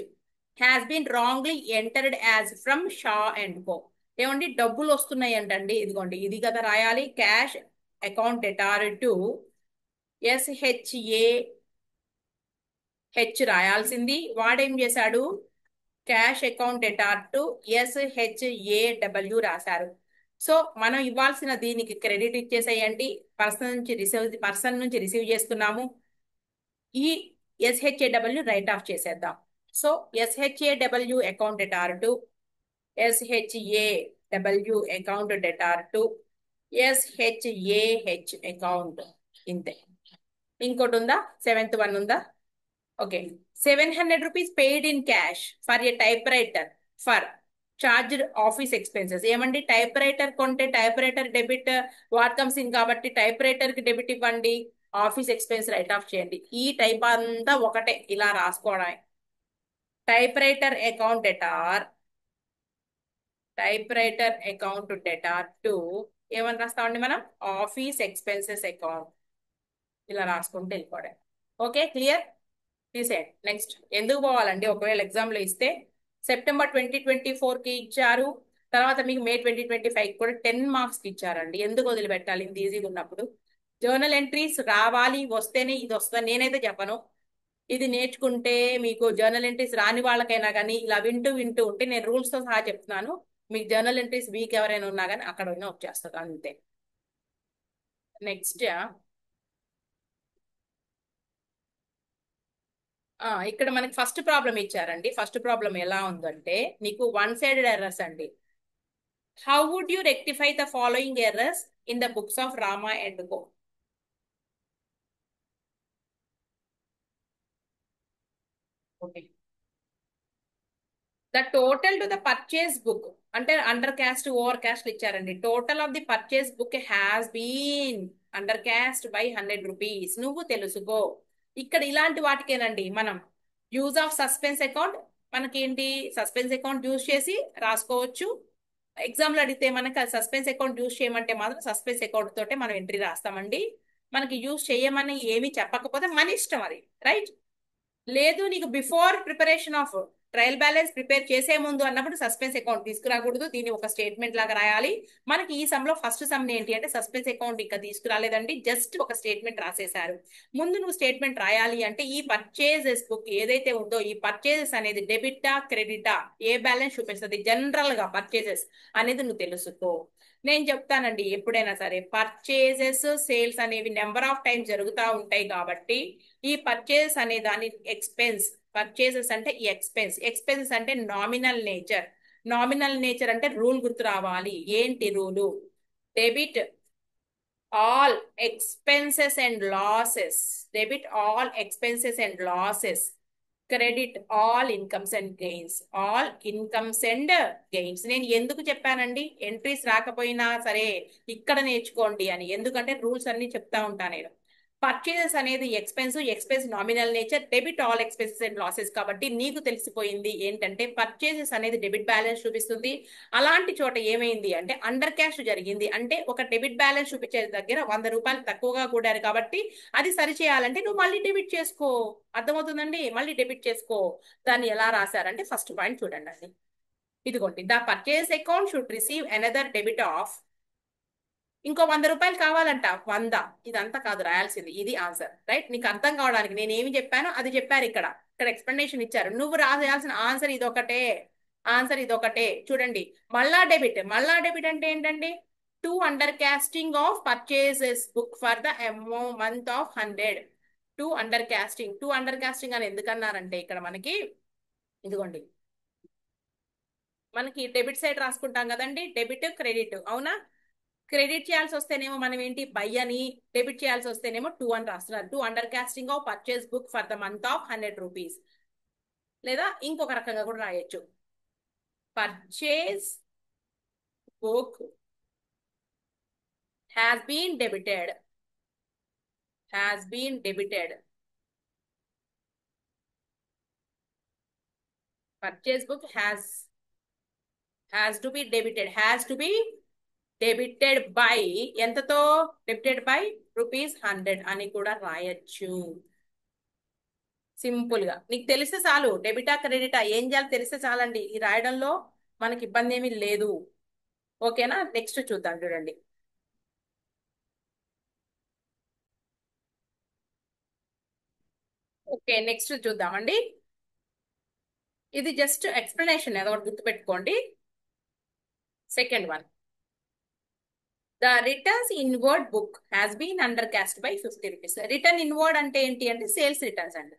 has been wrongly entered as from Shaw and Co. ఏమండి, డబ్బులు వస్తున్నాయి అంటండి. ఇదిగోండి, ఇది కదా రాయాలి. Cash account debtor to SHAH రాయాల్సింది. వాడేం చేశాడు? Cash account debtor to SHAW రాశారు. సో మనం ఇవ్వాల్సిన దీనికి క్రెడిట్ ఇచ్చేసేయండి. పర్సన్ నుంచి రిసీవ్ చేస్తున్నాము. ఈ SHAW రైట్ ఆఫ్ చేసేద్దాం. So SHAW account debtor to SHAW account debtor to SHAH account. ఇంతే. ఇంకోటి ఉందా? సెవెంత్ వన్ ఉందా? Okay. 700 rupees paid in cash for a typewriter for charged office expenses. ఏమండి, typewriter కొంటే typewriter debit what comes in కాబట్టి typewriter కి debit ఇవ్వండి. Office expense write off చేయండి. ఈ టైప్ అంతా ఒకటే, ఇలా రాసుకోవడమే. Typewriter account debtor, type writer account debtor to ఏమని రాస్తామండి మనం? Office expenses account. ఇలా రాసుకుంటే వెళ్ళిపోవడం. Okay, clear? తీసేయండి. నెక్స్ట్. ఎందుకు పోవాలండి? ఒకవేళ ఎగ్జామ్లో ఇస్తే సెప్టెంబర్ 2024 కి ఇచ్చారు, తర్వాత మీకు మే 2025 కూడా 10 మార్క్స్ కి ఇచ్చారండి. ఎందుకు వదిలిపెట్టాలి ఇంత ఈజీగా ఉన్నప్పుడు? జర్నల్ ఎంట్రీస్ రావాలి, వస్తేనే ఇది వస్తుంది. నేనైతే చెప్పను. ఇది నేర్చుకుంటే మీకు జర్నల్ ఎంట్రీస్ రాని వాళ్ళకైనా కానీ ఇలా వింటూ వింటూ ఉంటే, నేను రూల్స్ తో సహా చెప్తున్నాను, మీకు జర్నల్ ఎంట్రీస్ వీక్ ఎవరైనా ఉన్నా కానీ అక్కడ వచ్చేస్తుంది అంతే. నెక్స్ట్. ఇక్కడ మనకి ఫస్ట్ ప్రాబ్లం ఇచ్చారండి. ఫస్ట్ ప్రాబ్లం ఎలా ఉందంటే, నీకు వన్ సైడెడ్ ఎర్రర్స్ అండి. How would you rectify the following errors in the books of Rama and co? Okay. The total to the purchase book అంటే అండర్ క్యాస్ట్ ఓవర్ క్యాస్ట్ ఇచ్చారండి. Total of the purchase book has been under cast by 100 rupees. నువ్వు తెలుసుకో. ఇక్కడ ఇలాంటి వాటికేనండి మనం use of suspense account, మనకేంటి suspense account use చేసి రాసుకోవచ్చు. ఎగ్జామ్ లో అడిగితే మనకి సస్పెన్స్ అకౌంట్ యూజ్ చేయమంటే మాత్రం సస్పెన్స్ అకౌంట్ తోటే మనం ఎంట్రీ రాస్తామండి. మనకి యూజ్ చేయమని ఏమీ చెప్పకపోతే మన ఇష్టం అది, రైట్? లేదు, నీకు before preparation of trial balance prepare చేసే ముందు అన్నప్పుడు సస్పెన్స్ అకౌంట్ తీసుకురాకూడదు. దీన్ని ఒక స్టేట్మెంట్ లాగా రాయాలి. మనకి ఈ సమ్ లో ఫస్ట్ సమ్ ఏంటి అంటే సస్పెన్స్ అకౌంట్ ఇంకా తీసుకురాలేదండి, జస్ట్ ఒక స్టేట్మెంట్ రాసేశారు. ముందు నువ్వు స్టేట్మెంట్ రాయాలి అంటే ఈ పర్చేజెస్ బుక్ ఏదైతే ఉందో ఈ పర్చేజెస్ అనేది డెబిటా క్రెడిటా, ఏ బ్యాలెన్స్ చూపిస్తుంది, జనరల్ గా పర్చేజెస్ అనేది నువ్వు తెలుసుకో. నేను చెప్తానండి, ఎప్పుడైనా సరే పర్చేజెస్ సేల్స్ అనేవి నెంబర్ ఆఫ్ టైమ్స్ జరుగుతూ ఉంటాయి కాబట్టి ఈ పర్చేస్ అనే దాని ఎక్స్పెన్స్, పర్చేసెస్ అంటే ఈ ఎక్స్పెన్స్, ఎక్స్పెన్స్ అంటే నామినల్ నేచర్. నామినల్ నేచర్ అంటే రూల్ గుర్తు రావాలి. ఏంటి rule? Debit all expenses and losses, debit all expenses and losses, credit all incomes and gains, all incomes and gains. నేను ఎందుకు చెప్పానండి ఎంట్రీస్ రాకపోయినా సరే ఇక్కడ నేర్చుకోండి అని? ఎందుకంటే రూల్స్ అన్ని చెప్తా ఉంటాను నేను. పర్చేజెస్ అనేది expense, expense nominal nature, debit all expenses and losses. కాబట్టి నీకు తెలిసిపోయింది ఏంటంటే పర్చేజెస్ అనేది డెబిట్ బ్యాలెన్స్ చూపిస్తుంది. అలాంటి చోట ఏమైంది అంటే అండర్ క్యాష్ జరిగింది. అంటే ఒక డెబిట్ బ్యాలెన్స్ చూపించే దగ్గర 100 రూపాయలు తక్కువగా కూడారు కాబట్టి అది సరి చేయాలంటే నువ్వు మళ్ళీ డెబిట్ చేసుకో. అర్థమవుతుందండి? మళ్ళీ డెబిట్ చేసుకో. దాన్ని ఎలా రాశారంటే ఫస్ట్ పాయింట్ చూడండి అది. ఇదిగోండి, the purchase account should receive another debit of, ఇంకో 100 రూపాయలు కావాలంట. 100. ఇదంతా కాదు రాయాల్సింది, ఇది ఆన్సర్. రైట్? నీకు అర్థం కావడానికి నేను ఏమి చెప్పానో అది చెప్పారు ఇక్కడ. ఇక్కడ ఎక్స్ప్లెనేషన్ ఇచ్చారు. నువ్వు రాయాల్సిన ఆన్సర్ ఇదొకటే. ఆన్సర్ ఇదొకటే. చూడండి, మళ్ళా డెబిట్. మళ్ళా డెబిట్ అంటే ఏంటండి? To under casting of purchases book for the month of 100. To under casting. To under casting అని ఎందుకన్నారంటే ఇక్కడ మనకి ఇదిగోండి, మనకి డెబిట్ సైడ్ రాసుకుంటాం కదండి, డెబిట్ క్రెడిట్. అవునా? క్రెడిట్ చేయాల్సి వస్తేనేమో మనం ఏంటి బై అని, డెబిట్ చేయాల్సి వస్తేనేమో టూ అని రాస్తున్నారు. To under casting of purchase book for the month of 100 rupees. లేదా ఇంకొక రకంగా కూడా రాయొచ్చు, purchase book has been debited. Has been debited. Purchase book has to be debited. Has to be debited by ఎంతతో? Debited by rupees 100 అని కూడా రాయొచ్చు. Simple గా నీకు తెలిస్తే చాలు. డెబిటా క్రెడిటా ఏం చేయాలో తెలిస్తే చాలండి. ఈ రాయడంలో మనకి ఇబ్బంది ఏమీ లేదు. ఓకేనా? నెక్స్ట్ చూద్దాం. చూడండి, ఓకే నెక్స్ట్ చూద్దామండి. ఇది జస్ట్ ఎక్స్ప్లెనేషన్, ఏదో ఒకటి గుర్తుపెట్టుకోండి. Second one, the returns inward book has been under cast by 50 rupees. Return inward అంటే ఏంటి అంటే సేల్స్ రిటర్న్స్ అండి.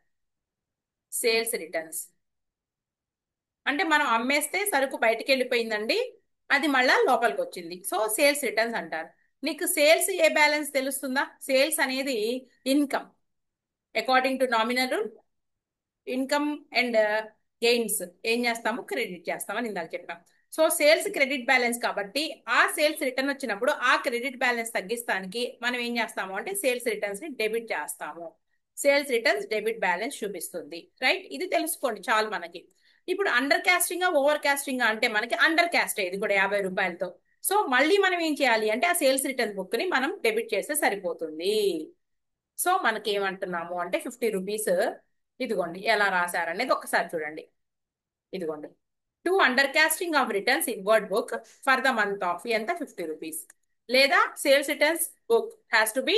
సేల్స్ రిటర్న్స్ అంటే మనం అమ్మేస్తే సరుకు బయటకు వెళ్ళిపోయిందండి, అది మళ్ళా లోపలికి వచ్చింది. సో సేల్స్ రిటర్న్స్ అంటారు. నీకు సేల్స్ ఏ బ్యాలెన్స్ తెలుస్తుందా? సేల్స్ అనేది income. According to nominal income and gains ఏం చేస్తాము? క్రెడిట్ చేస్తామని ఇందాక చెప్పాం. సో సేల్స్ క్రెడిట్ బ్యాలెన్స్ కాబట్టి ఆ సేల్స్ రిటర్న్ వచ్చినప్పుడు ఆ క్రెడిట్ బ్యాలెన్స్ తగ్గిస్తానికి మనం ఏం చేస్తాము అంటే సేల్స్ రిటర్న్స్ ని డెబిట్ చేస్తాము. సేల్స్ రిటర్న్స్ డెబిట్ బ్యాలెన్స్ చూపిస్తుంది. రైట్? ఇది తెలుసుకోండి చాలు మనకి. ఇప్పుడు అండర్ కాస్టింగ్ ఓవర్ కాస్టింగ్ అంటే మనకి అండర్ కాస్ట్ ఇది కూడా 50 రూపాయలతో. సో మళ్ళీ మనం ఏం చేయాలి అంటే ఆ సేల్స్ రిటర్న్ బుక్ ని మనం డెబిట్ చేస్తే సరిపోతుంది. సో మనకి ఏమంటున్నాము అంటే 50 రూపీస్. ఇదిగోండి ఎలా రాశారనేది ఒక్కసారి చూడండి. ఇదిగోండి, to under casting of returns inward book for the month of ఎంత? 50 రూపీస్. లేదా sales returns book has to be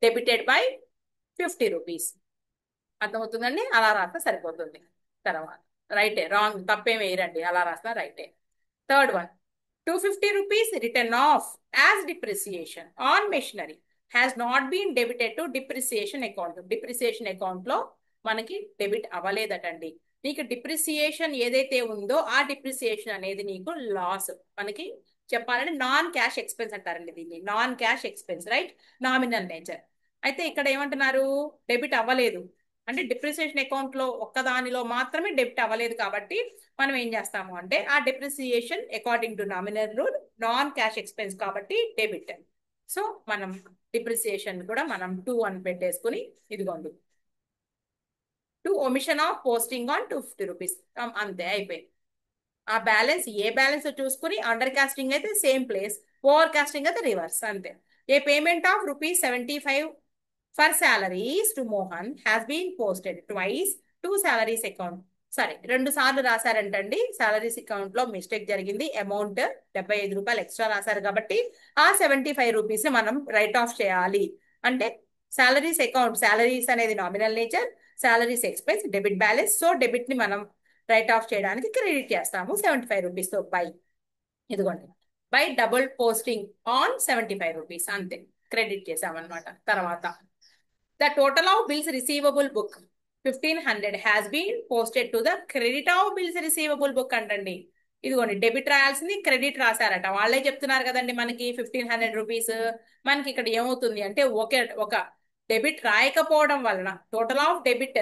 debited by 50 rupees. అర్థమవుతుందండి? అలా రాస్తే సరిపోతుంది. తర్వాత రైటే, రాంగ్ తప్పేం వేయరండి, అలా రాస్తా రైటే. Third one, 250 rupees written off as depreciation on machinery has not been debited to depreciation account. Depreciation account లో మనకి డెబిట్ అవ్వలేదటండి. నీకు డిప్రిసియేషన్ ఏదైతే ఉందో ఆ డిప్రిసియేషన్ అనేది నీకు లాస్. మనకి చెప్పాలంటే నాన్ క్యాష్ ఎక్స్పెన్స్ అంటారండి దీన్ని. Non cash expense. Right? Nominal nature. అయితే ఇక్కడ ఏమంటున్నారు? డెబిట్ అవ్వలేదు అంటే డిప్రిసియేషన్ అకౌంట్ లో ఒక్కదానిలో మాత్రమే డెబిట్ అవ్వలేదు కాబట్టి మనం ఏం చేస్తాము అంటే ఆ depreciation according to nominal rule non cash expense కాబట్టి డెబిట్. సో మనం డిప్రిసియేషన్ కూడా మనం 2 అని పెట్టేసుకుని ఇదిగోండి, to omission of posting on 250 rupees. అంతే, అయిపోయింది. ఆ బ్యాలెన్స్ ఏ బ్యాలెన్స్ చూసుకుని అండర్ కాస్టింగ్ అయితే సేమ్ ప్లేస్, ఓవర్ కాస్టింగ్ అయితే రివర్స్. అంతే. A payment of rupees 75 for salaries to Mohan has been posted twice to salaries account. సరే, 2 సార్లు రాశారంటండి. సాలరీస్ అకౌంట్ లో మిస్టేక్ జరిగింది. అమౌంట్ 75 రూపాయలు ఎక్స్ట్రా రాశారు కాబట్టి ఆ 75 రూపీస్ మనం రైట్ ఆఫ్ చేయాలి. అంటే సాలరీస్ అకౌంట్, సాలరీస్ అనేది nominal nature, salaries expense debit balance. So debit ని మనం రైట్ ఆఫ్ చేయడానికి క్రెడిట్ చేస్తాము 75 రూపీస్ తో. బై ఇదిగోండి, by double posting on 75 rupees. అంతే, క్రెడిట్ చేసామన్నమాట. తర్వాత the total of bills receivable book 1500 has been posted to the credit of bills receivable book అంటండి. ఇదిగోండి, డెబిట్ రాయాల్సింది క్రెడిట్ రాశారట. వాళ్ళే చెప్తున్నారు కదండి మనకి 1500 రూపీస్. మనకి ఇక్కడ ఏమవుతుంది అంటే ఒక డెబిట్ రాయకపోవడం వలన total of debit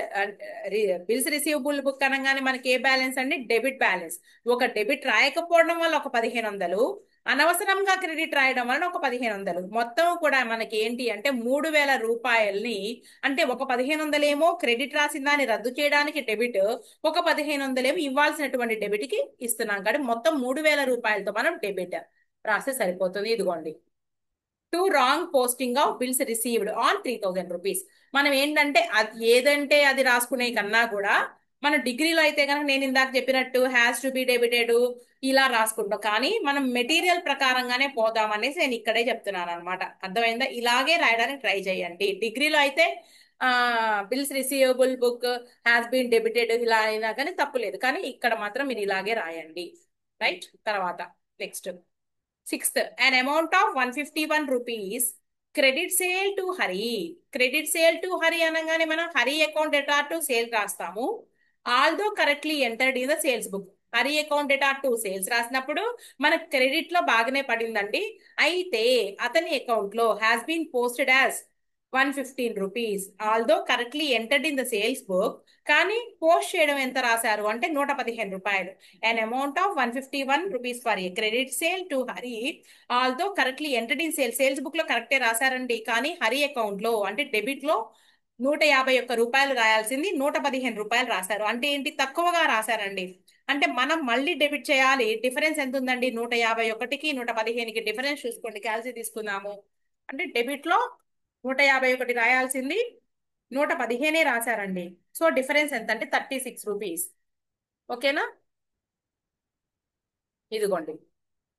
bills receivable book అనగానే మనకి ఏ బ్యాలెన్స్ అండి? Debit balance. ఒక డెబిట్ రాయకపోవడం వల్ల ఒక 1500, అనవసరంగా క్రెడిట్ రాయడం వలన ఒక 1500, మొత్తం కూడా మనకి ఏంటి అంటే 3000 రూపాయల్ని, అంటే ఒక 1500 ఏమో క్రెడిట్ రాసిన దాన్ని రద్దు చేయడానికి డెబిట్, ఒక 1500 ఏమో ఇవ్వాల్సినటువంటి డెబిట్ కి ఇస్తున్నాం కాబట్టి మొత్తం 3000 రూపాయలతో మనం డెబిట్ రాస్తే సరిపోతుంది. ఇదిగోండి, to wrong posting of bills received on 3000 rupees. మనం ఏంటంటే అది ఏదంటే అది రాసుకునే కన్నా కూడా మన డిగ్రీలో అయితే కనుక నేను ఇందాక చెప్పినట్టు హ్యాస్ టు బి డెబిటెడ్ ఇలా రాసుకుంటాం, కానీ మనం మెటీరియల్ ప్రకారంగానే పోదాం అనేసి నేను ఇక్కడే చెప్తున్నాను అనమాట. అర్థమైందా? ఇలాగే రాయడానికి ట్రై చేయండి. డిగ్రీలో అయితే bills receivable book has been debited ఇలా అయినా కానీ తప్పులేదు, కానీ ఇక్కడ మాత్రం మీరు ఇలాగే రాయండి. రైట్. తర్వాత next, sixth, an amount of 151 rupees credit sale to Hari. Credit sale to Hari అనగానే మనం Hari account debtor to sale రాస్తాము. Although correctly entered in the sales book. Hari account debtor to sales రాసినప్పుడు మనకు క్రెడిట్ లో బాగానే పడిందండి. అయితే అతని అకౌంట్ లో has been posted as 115 rupees, although correctly entered in the sales book. కానీ పోస్ట్ చేయడం ఎంత రాశారు అంటే 115 రూపాయలు. an amount of 151 rupees for a credit sale to Hari, although correctly entered in sales book లో కరెక్టే రాశారండి, కానీ హరి అకౌంట్ లో అంటే డెబిట్ లో 151 రూపాయలు రాయాల్సింది 115 రూపాయలు రాశారు. అంటే ఏంటి? తక్కువగా రాశారండి. అంటే మనం మళ్ళీ డెబిట్ చేయాలి. డిఫరెన్స్ ఎంత ఉందండి? 151కి 115కి డిఫరెన్స్ చూసుకోండి. క్యాల్సి తీసుకుందాము. అంటే డెబిట్ లో 151 రాయాల్సింది 115 రాశారండి. సో డిఫరెన్స్ ఎంత అంటే 36 రూపీస్. ఓకేనా? ఇదిగోండి,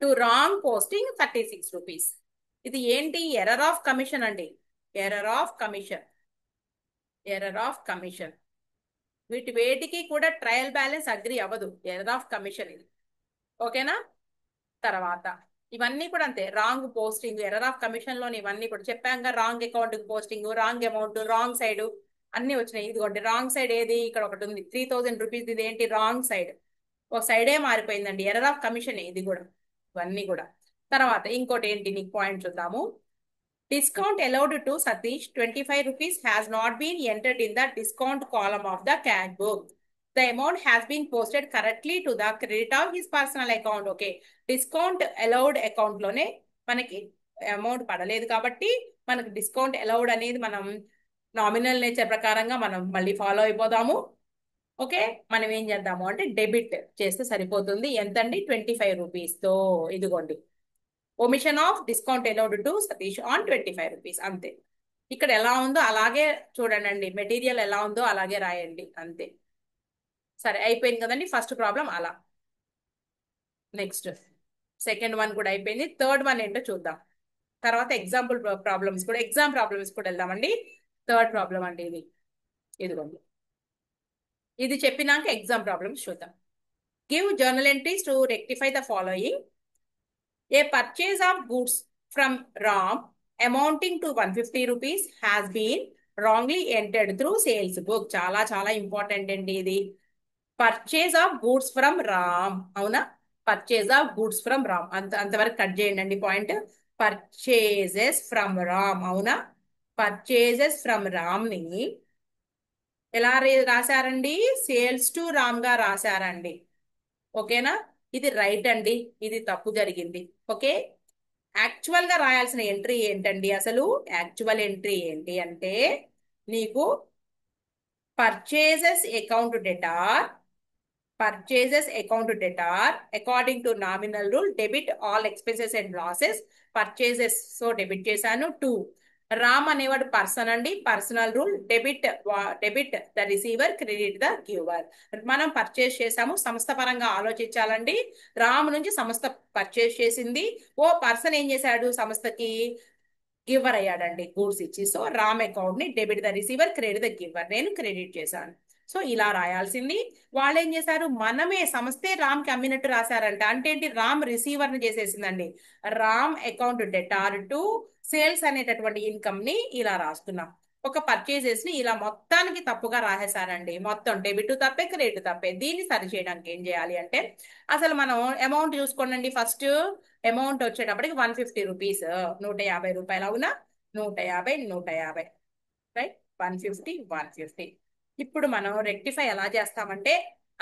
టు రాంగ్ పోస్టింగ్ 36 రూపీస్. ఇది ఏంటి? ఎర్రర్ ఆఫ్ కమిషన్ అండి. Error of commission. Error of commission. వేటికి కూడా ట్రయల్ బ్యాలెన్స్ అగ్రి అవ్వదు. ఎర్రర్ ఆఫ్ కమిషన్ ఇది. ఓకేనా? తర్వాత ఇవన్నీ కూడా అంతే, wrong posting, error of commission లోని ఇవన్నీ కూడా చెప్పాక wrong account posting, wrong amount, wrong side అన్ని వచ్చినాయి. ఇదిగోండి, రాంగ్ సైడ్ ఏది? ఇక్కడ ఒకటి ఉంది 3000 రూపీస్. ఇది ఏంటి? Wrong side. ఒక సైడే మారిపోయిందండి. ఎర్రర్ ఆఫ్ కమిషన్ ఇది కూడా. ఇవన్నీ కూడా. తర్వాత ఇంకోటి ఏంటి నీకు పాయింట్ చూద్దాము. Discount allowed to Satish 25 rupees has not been entered in the discount column of the cash book. The amount has been posted correctly to the credit of his personal account. Okay, discount allowed account లోనే మనకి amount పడలేదు కాబట్టి మనకి discount allowed అనేది మనం nominal nature ప్రకారంగా మనం మళ్ళీ ఫాలో అయిపోదాము. ఓకే, మనం ఏం చేద్దాము అంటే డెబిట్ చేస్తే సరిపోతుంది. ఎంతండి? 25 రూపీస్తో. ఇదిగోండి, omission of discount allowed to Satish on 25 rupees. అంతే. ఇక్కడ ఎలా ఉందో అలాగే చూడండి, మెటీరియల్ ఎలా ఉందో అలాగే రాయండి. అంతే. సరే, అయిపోయింది కదండి ఫస్ట్ ప్రాబ్లం. అలా నెక్స్ట్ సెకండ్ వన్ కూడా అయిపోయింది. థర్డ్ వన్ ఏంటో చూద్దాం. తర్వాత ఎగ్జాంపుల్ ప్రాబ్లమ్స్ కూడా, ఎగ్జామ్ ప్రాబ్లమ్స్ కూడా వెళ్దామండి. థర్డ్ ప్రాబ్లం అండి ఇది. ఇదిగోండి, ఇది చెప్పినాక ఎగ్జామ్ ప్రాబ్లమ్స్ చూద్దాం. Give journal entries to rectify the following. A purchase of goods from Ram amounting to 150 rupees has been wrongly entered through sales book. చాలా చాలా ఇంపార్టెంట్ అండి ఇది. Purchase of goods from Ram. అవునా? Purchase of goods from Ram. అంతవరకు cut చేయండి అండి point. Purchases from Ram. అవునా? Purchases from Ram ని ఎలా రాశారండి? సేల్స్ టు రామ్ గా రాశారండి. ఓకేనా? ఇది రైట్ అండి, ఇది తప్పు జరిగింది. ఓకే, యాక్చువల్ గా రాయాల్సిన ఎంట్రీ ఏంటండి? అసలు యాక్చువల్ ఎంట్రీ ఏంటి అంటే నీకు purchases account debtor, purchases account debtor according to nominal rule debit all expenses and losses. Purchases so debit చేశాను. టూ, రామ్ అనేవాడు పర్సన్ అండి. Personal rule debit the receiver, credit the giver. మనం purchase చేసాము. సంస్థ పరంగా ఆలోచించాలండి. రామ్ నుంచి సంస్థ పర్చేస్ చేసింది. ఓ పర్సన్ ఏం చేశాడు? సంస్థకి గివర్ అయ్యాడండి, గూడ్స్ ఇచ్చి. సో రామ్ అకౌంట్ ని debit the receiver, credit the giver. నేను క్రెడిట్ చేశాను. సో ఇలా రాయాల్సింది. వాళ్ళు ఏం చేశారు? మనమే సంస్థే రామ్ కి అమ్మినట్టు రాశారంట. అంటే ఏంటి? రామ్ రిసీవర్ ని చేసేసిందండి. Ram account debtor to sales అనేటటువంటి ఇన్కమ్ ని ఇలా రాస్తున్నాం. ఒక పర్చేజెస్ ని ఇలా మొత్తానికి తప్పుగా రాసేసారండి. మొత్తం డెబిట్ తప్పే, క్రెడిట్ తప్పే. దీన్ని సరి చేయడానికి ఏం చేయాలి అంటే అసలు మనం అమౌంట్ చూసుకోండి. ఫస్ట్ అమౌంట్ వచ్చేటప్పటికి 150 రూపీస్, 150 రూపాయలు. అవునా? 150, 150. రైట్. 150. ఇప్పుడు మనం రెక్టిఫై ఎలా చేస్తామంటే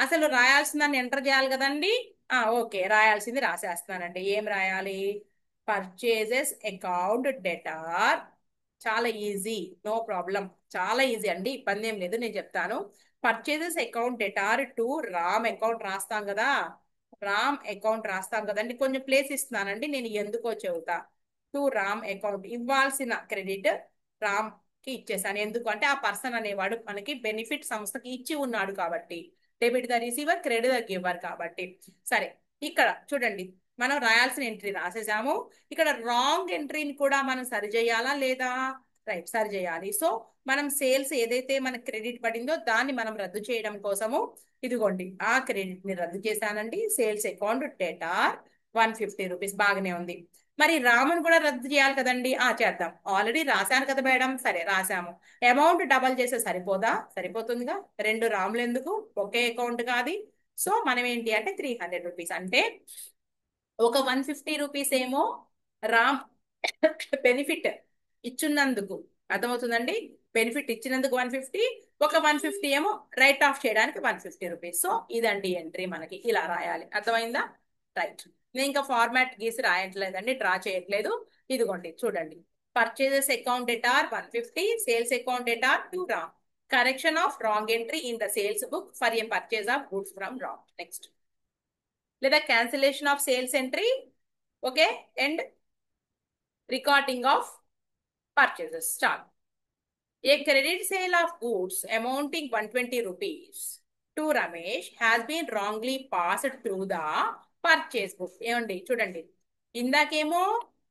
అసలు రాయాల్సిందాన్ని ఎంటర్ చేయాలి కదండి. ఓకే, రాయాల్సింది రాసేస్తున్నానండి. ఏం రాయాలి? Purchases account debtor. చాలా ఈజీ, నో ప్రాబ్లం. చాలా ఈజీ అండి, ఇబ్బంది ఏం లేదు, నేను చెప్తాను. Purchases account debtor to Ram account రాస్తాం కదా. రామ్ అకౌంట్ రాస్తాం కదండి. కొంచెం ప్లేస్ ఇస్తున్నానండి, నేను ఎందుకో చెబుతా. టు రామ్ అకౌంట్ ఇవ్వాల్సిన క్రెడిట్ రామ్ కి ఇచ్చేసాను. ఎందుకు అంటే ఆ పర్సన్ అనేవాడు మనకి బెనిఫిట్ సంస్థకి ఇచ్చి ఉన్నాడు కాబట్టి. Debit the receiver, credit the giver కాబట్టి. సరే, ఇక్కడ చూడండి, మనం రాయాల్సిన ఎంట్రీ రాసేసాము. ఇక్కడ రాంగ్ ఎంట్రీని కూడా మనం సరి చేయాలా లేదా? రైట్, సరి చేయాలి. సో మనం సేల్స్ ఏదైతే మనకు క్రెడిట్ పడిందో దాన్ని మనం రద్దు చేయడం కోసము ఇదిగోండి ఆ క్రెడిట్ ని రద్దు చేశానండి. సేల్స్ అకౌంట్ డేటా 150 రూపీస్, బాగానే ఉంది. మరి రాముని కూడా రద్దు చేయాలి కదండి. చేద్దాం. ఆల్రెడీ రాశాను కదా మేడం. సరే, రాశాము. అమౌంట్ డబల్ చేస్తే సరిపోదా? సరిపోతుందిగా. రెండు రాములు ఎందుకు, ఒకే అకౌంట్ కాదు. సో మనం ఏంటి అంటే 300 రూపీస్ అంటే ఒక 150 రూపీస్ ఏమో రామ్ బెనిఫిట్ ఇచ్చున్నందుకు, అర్థమవుతుందండి. బెనిఫిట్ ఇచ్చినందుకు 150, ఒక 150 ఏమో రైట్ ఆఫ్ చేయడానికి 150 రూపీస్. సో ఇదండి ఎంట్రీ, మనకి ఇలా రాయాలి. అర్థమైందా? రైట్. నేను ఇంకా ఫార్మాట్ గీసి రాయట్లేదండి, డ్రా చేయట్లేదు. ఇదిగోండి చూడండి. Purchases account debtor 150, sales account debtor 2 Ram. Correction of wrong entry in the sales book for a purchase of goods from Ram. Next, లేదా cancellation of sales entry. Okay, and recording of purchases. Start. A credit sale of goods amounting 120 rupees to Ramesh has been wrongly passed through the purchase book. ఏమండి చూడండి, ఇందాకేమో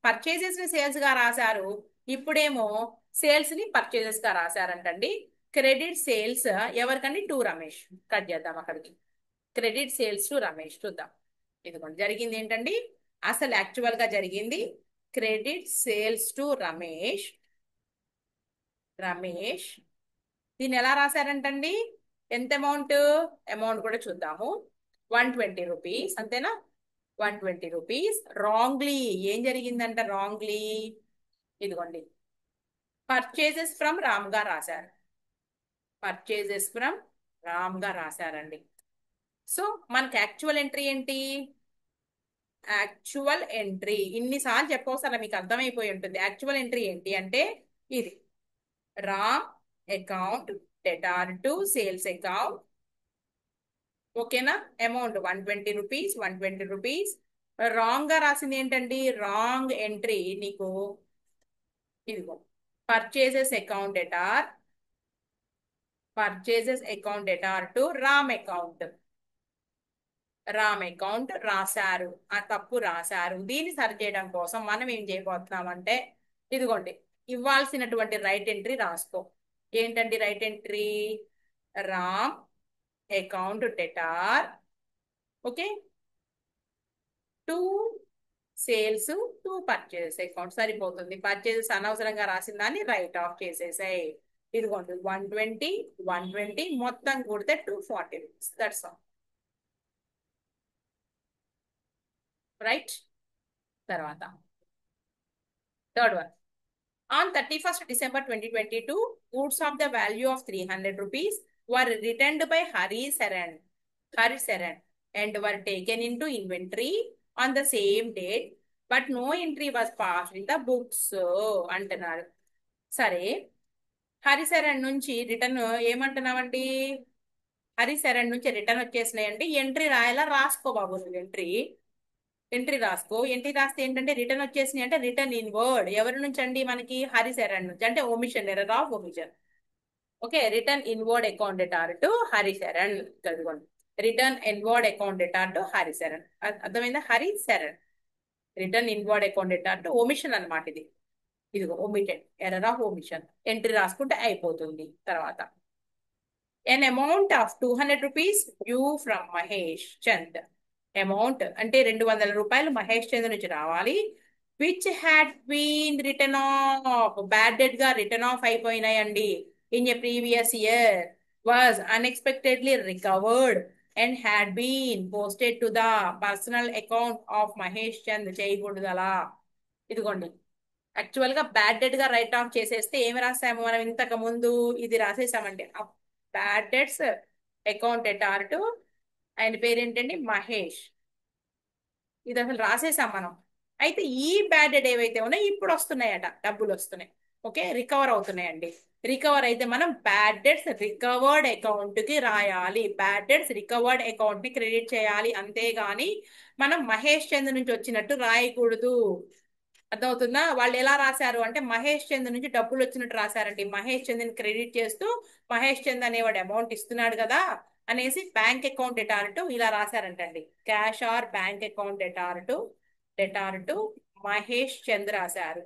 purchases ని sales గా రాశారు, ఇప్పుడేమో sales ని purchases గా రాశారంటండి. Credit sales ఎవరికండి? టు రమేష్. కట్ చేద్దాం అక్కడికి. Credit sales to Ramesh. చూద్దాం. ఇదిగోండి, జరిగింది ఏంటండి, అసలు యాక్చువల్ గా జరిగింది credit sales to Ramesh. Ramesh దీన్ని ఎలా రాశారంటండి? ఎంత అమౌంట్? అమౌంట్ కూడా చూద్దాము. 120 రూపీస్, అంతేనా? 120 రూపీస్ రాంగ్లీ. ఏం జరిగిందంట రాంగ్లీ? ఇదిగోండి, పర్చేజెస్ ఫ్రమ్ రామ్ గా రాశారు. పర్చేజెస్ ఫ్రమ్ రామ్ గా రాశారండి. సో మనకి యాక్చువల్ ఎంట్రీ ఏంటి? యాక్చువల్ ఎంట్రీ ఇన్నిసార్లు చెప్పవసరం, మీకు అర్థమైపోయి ఉంటుంది. యాక్చువల్ ఎంట్రీ ఏంటి అంటే ఇది Ram account debtor to sales account. ఓకేనా? Amount 120 rupees. 120 రూపీస్ రాంగ్ గా రాసింది ఏంటండి? రాంగ్ ఎంట్రీ నీకు ఇదిగో purchases account debtor. Purchases account debtor to Ram account. Ram account రాశారు, ఆ తప్పు రాశారు. దీన్ని సరి చేయడం కోసం మనం ఏం చేయబోతున్నామంటే ఇదిగోండి, ఇవ్వాల్సినటువంటి రైట్ ఎంట్రీ రాసుకో. ఏంటండి right entry? Ram account debtor, okay, two sales, two purchases account. సరిపోతుంది. పర్చేసెస్ అనవసరంగా రాసిన దాన్ని రైట్ ఆఫ్ చేసేసాయి. ఇదిగోండి 120 మొత్తం కూడితే 240 రూపీస్. That's all. రైట్. తర్వాత third one. On 31st December 2022, goods of the value of 300 rupees were returned by Hari Saran and were taken into inventory on the same date, but no entry was passed in the books అంటున్నారు. సరే, హరిశరణ్ నుంచి return ఏమంటున్నామండి? హరిశరణ్ నుంచి return వచ్చేసినాయండి. Entry రాయాలా? రాసుకో బాబు, నువ్వు entry రాసుకో. Entry రాస్తే ఏంటంటే return వచ్చేసినాయి అంటే రిటర్న్ ఇన్ వర్డ్ ఎవరి నుంచి అండి? మనకి హరిశరణ్ నుంచి. అంటే omission, error of omission. Okay, return inward account debtor to Harisharan. చదువుకోండి, return inward account debtor to Harisharan. అర్థమైందా? Harisharan return inward account debtor to omission అనమాట ఇది. ఇదిగో omitted, error of omission. Entry రాసుకుంటే అయిపోతుంది. తర్వాత an amount of 200 rupees due from Mahesh Chand. Amount అంటే 200 రూపాయలు మహేష్ చంద్ నుంచి రావాలి. Which had been written off, bad debt గా రిటర్న్ ఆఫ్ అయిపోయినాయండి. In a previous year was unexpectedly recovered and had been posted to the personal account of Mahesh Chand. చేయకూడదు అలా. ఇదిగోండి, actual గా బ్యాడ్ డెట్ గా రైట్ ఆఫ్ చేసేస్తే ఏమి రాసాము మనం ఇంతకు ముందు? ఇది రాసేసామండి. Bad debts account debtor to, ఆయన పేరేంటండి, మహేష్. ఇది అసలు రాసేసాం మనం. అయితే ఈ బ్యాడ్ డెట్ ఏవైతే ఉన్నాయో ఇప్పుడు వస్తున్నాయట, డబ్బులు వస్తున్నాయి. ఓకే, రికవర్ అవుతున్నాయండి. రికవర్ అయితే మనం బ్యాడ్ డెట్స్ రికవర్డ్ అకౌంట్ కి రాయాలి. బ్యాడ్ డెట్స్ రికవర్డ్ అకౌంట్ ని క్రెడిట్ చేయాలి, అంతేగాని మనం మహేష్ చంద్ర నుంచి వచ్చినట్టు రాయకూడదు. అర్థమవుతుందా? వాళ్ళు ఎలా రాశారు అంటే మహేష్ చంద్ నుంచి డబ్బులు వచ్చినట్టు రాశారండి. మహేష్ చంద్ని క్రెడిట్ చేస్తూ మహేష్ చంద్ అనేవాడు అమౌంట్ ఇస్తున్నాడు కదా అనేసి బ్యాంక్ అకౌంట్ డెటార్ ఇలా రాశారంటండి. Cash or bank account debtor to Mahesh Chand రాశారు.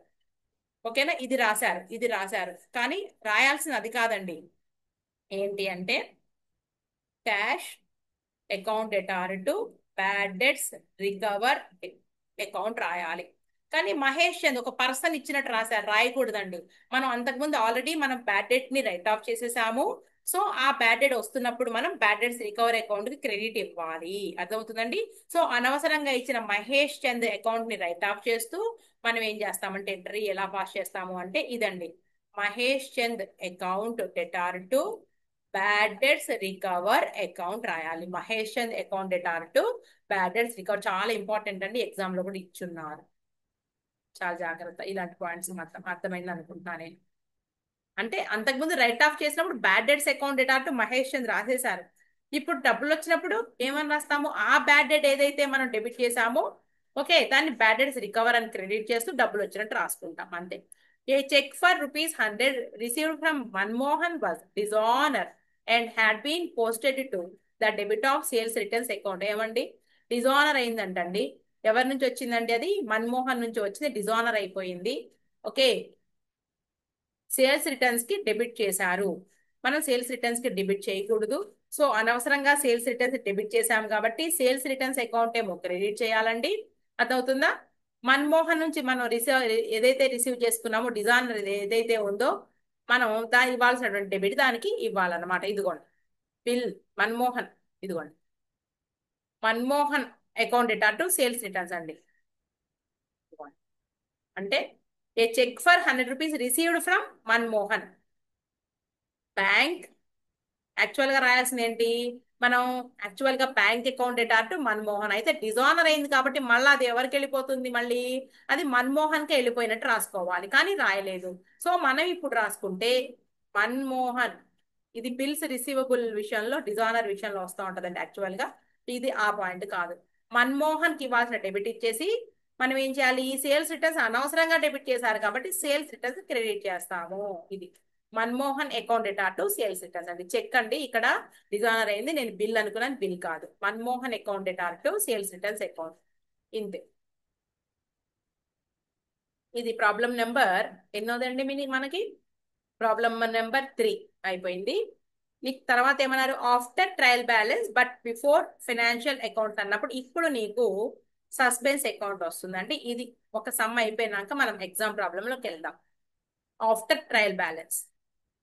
ఓకేనా? ఇది రాశారు కానీ రాయాల్సింది అది కాదండి. ఏంటి అంటే cash account debtor to bad debts recover account రాయాలి. కానీ మహేష్ చంద్ ఒక పర్సన్ ఇచ్చినట్టు రాశారు, రాయకూడదండి. మనం అంతకుముందు ఆల్రెడీ మనం బ్యాడ్ డెట్ ని రైట్ ఆఫ్ చేసేసాము. సో ఆ బ్యాడ్ డెట్ వస్తున్నప్పుడు మనం బ్యాడ్ డెట్స్ రికవర్ అకౌంట్ కి క్రెడిట్ ఇవ్వాలి. అర్థమవుతుందండి? సో అనవసరంగా ఇచ్చిన మహేష్ చంద్ అకౌంట్ ని రైట్ ఆఫ్ చేస్తూ మనం ఏం చేస్తామంటే ఎంట్రీ ఎలా పాస్ చేస్తాము అంటే ఇదండి. Mahesh Chand account debtor to bad debts recover account రాయాలి. Mahesh Chand account debtor to bad debts recover. చాలా ఇంపార్టెంట్ అండి, ఎగ్జామ్ లో కూడా ఇచ్చున్నారు. చాలా జాగ్రత్త. ఇలాంటి పాయింట్స్ మాత్రం అర్థమైంది అనుకుంటున్నా నేను. అంటే అంతకుముందు రైట్ ఆఫ్ చేసినప్పుడు bad debts account debtor to Mahesh Chand రాసేశారు. ఇప్పుడు డబ్బులు వచ్చినప్పుడు ఏమని రాస్తాము? ఆ బ్యాడ్ డెట్ ఏదైతే మనం డెబిట్ చేసామో ఓకే, దాన్ని బ్యాడ్ డెట్స్ రికవర్ అని క్రెడిట్ చేస్తూ డబ్బులు వచ్చినట్టు రాసుకుంటాం అంతే. A cheque for rupees 100 received from Manmohan was dishonoured and had been posted to the debit of sales returns account. ఏమండి? డిజానర్ అయిందంటండి. ఎవరి నుంచి వచ్చిందండి? అది మన్మోహన్ నుంచి వచ్చింది, డిజానర్ అయిపోయింది. ఓకే, సేల్స్ రిటర్న్స్ కి డెబిట్ చేశారు. మనం సేల్స్ రిటర్న్స్ కి డెబిట్ చేయకూడదు. సో అనవసరంగా సేల్స్ రిటర్న్స్ డెబిట్ చేశాం కాబట్టి సేల్స్ రిటర్న్స్ అకౌంట్ ఏమో క్రెడిట్ చేయాలండి. అర్థమవుతుందా? మన్మోహన్ నుంచి మనం ఏదైతే రిసీవ్ చేసుకున్నామో డిజైనర్ ఏదైతే ఉందో మనం దానికి ఇవ్వాల్సినటువంటి డెబిట్ దానికి ఇవ్వాలన్నమాట. ఇదిగోండి బిల్ మన్మోహన్, ఇదిగోండి Manmohan account debtor to sales returns అండి. ఇదిగోండి. అంటే a cheque for 100 rupees received from Manmohan. Bank actual గా రాయాల్సింది ఏంటి? మనం యాక్చువల్ గా bank account debtor to Manmohan. అయితే డిజానర్ అయింది కాబట్టి మళ్ళీ అది ఎవరికి వెళ్ళిపోతుంది? మళ్ళీ అది మన్మోహన్ కి వెళ్ళిపోయినట్టు రాసుకోవాలి, కానీ రాయలేదు. సో మనం ఇప్పుడు రాసుకుంటే మన్మోహన్, ఇది బిల్స్ రిసీవబుల్ విషయంలో డిజానర్ విషయంలో వస్తూ ఉంటదండి. యాక్చువల్ గా ఇది ఆ పాయింట్ కాదు. మన్మోహన్ కి ఇవ్వాల్సిన డెబిట్ ఇచ్చేసి మనం ఏం చేయాలి? ఈ సేల్స్ రిటర్న్స్ అనవసరంగా డెబిట్ చేశారు కాబట్టి సేల్స్ రిటర్న్స్ క్రెడిట్ చేస్తాము. ఇది Manmohan account debtor to sales returns అండి. చెక్ అండి, ఇక్కడ డిజానర్ అయింది, నేను బిల్ అనుకున్నాను, బిల్ కాదు. Manmohan account debtor to sales returns account. ఇంతే. ఇది ప్రాబ్లం నెంబర్ ఎన్నోదండి మనకి? ప్రాబ్లం నెంబర్ 3 అయిపోయింది. నీకు తర్వాత ఏమన్నారు? After trial balance but before financial account అన్నప్పుడు ఇప్పుడు నీకు సస్పెన్స్ అకౌంట్ వస్తుంది. అంటే ఇది ఒక సమ్ అయిపోయినాక మనం ఎగ్జామ్ ప్రాబ్లమ్ లోకి వెళ్దాం. After trial balance